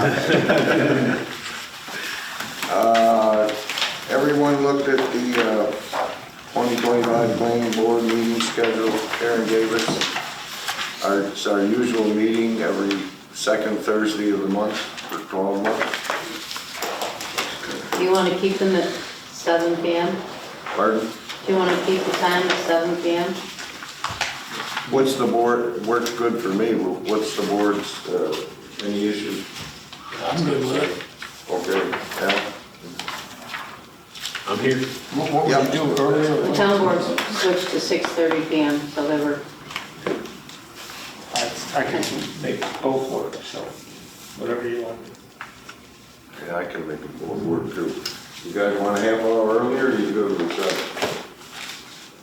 Everyone looked at the 2025 planning board meeting schedule Karen gave us. It's our usual meeting every second Thursday of the month for 12 months. Do you want to keep them at 7 PM? Pardon? Do you want to keep the time at 7 PM? What's the board, works good for me. What's the board's, any issues? I'm good with it. Okay, Al? I'm here. What would you do earlier? The town board switched to 6:30 PM, so they were, I can make both work, so whatever you want. Yeah, I can make a board work too. You guys want a half hour earlier or you go to the 7?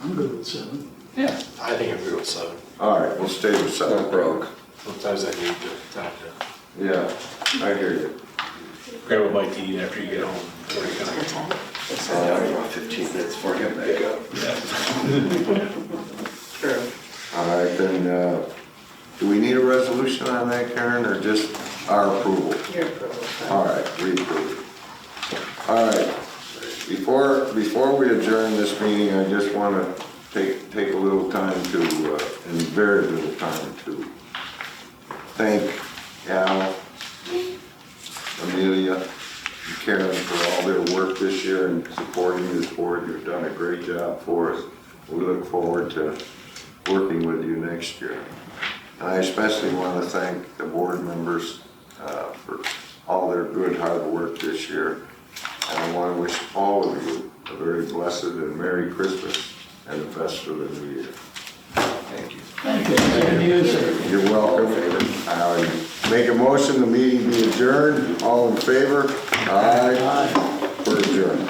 I'm good with 7. Yeah. I think I'm good with 7. All right, we'll stay with 7. Broke. Sometimes I need to time to Yeah, I hear you. Grab a bite to eat after you get home. Before you come. About 15 minutes before I get back up. true. All right, then, do we need a resolution on that, Karen, or just our approval? Your approval. All right, we approve it. All right, before we adjourn this meeting, I just want to take a little time to, and very little time to thank Al, Amelia, and Karen for all their work this year and supporting this board. You've done a great job for us. We look forward to working with you next year. And I especially want to thank the board members for all their good hard work this year. And I want to wish all of you a very blessed and Merry Christmas and the best for the new year. Thank you. Thank you. Thank you, sir. You're welcome. Make a motion, the meeting be adjourned. All in favor? Aye. We're adjourned.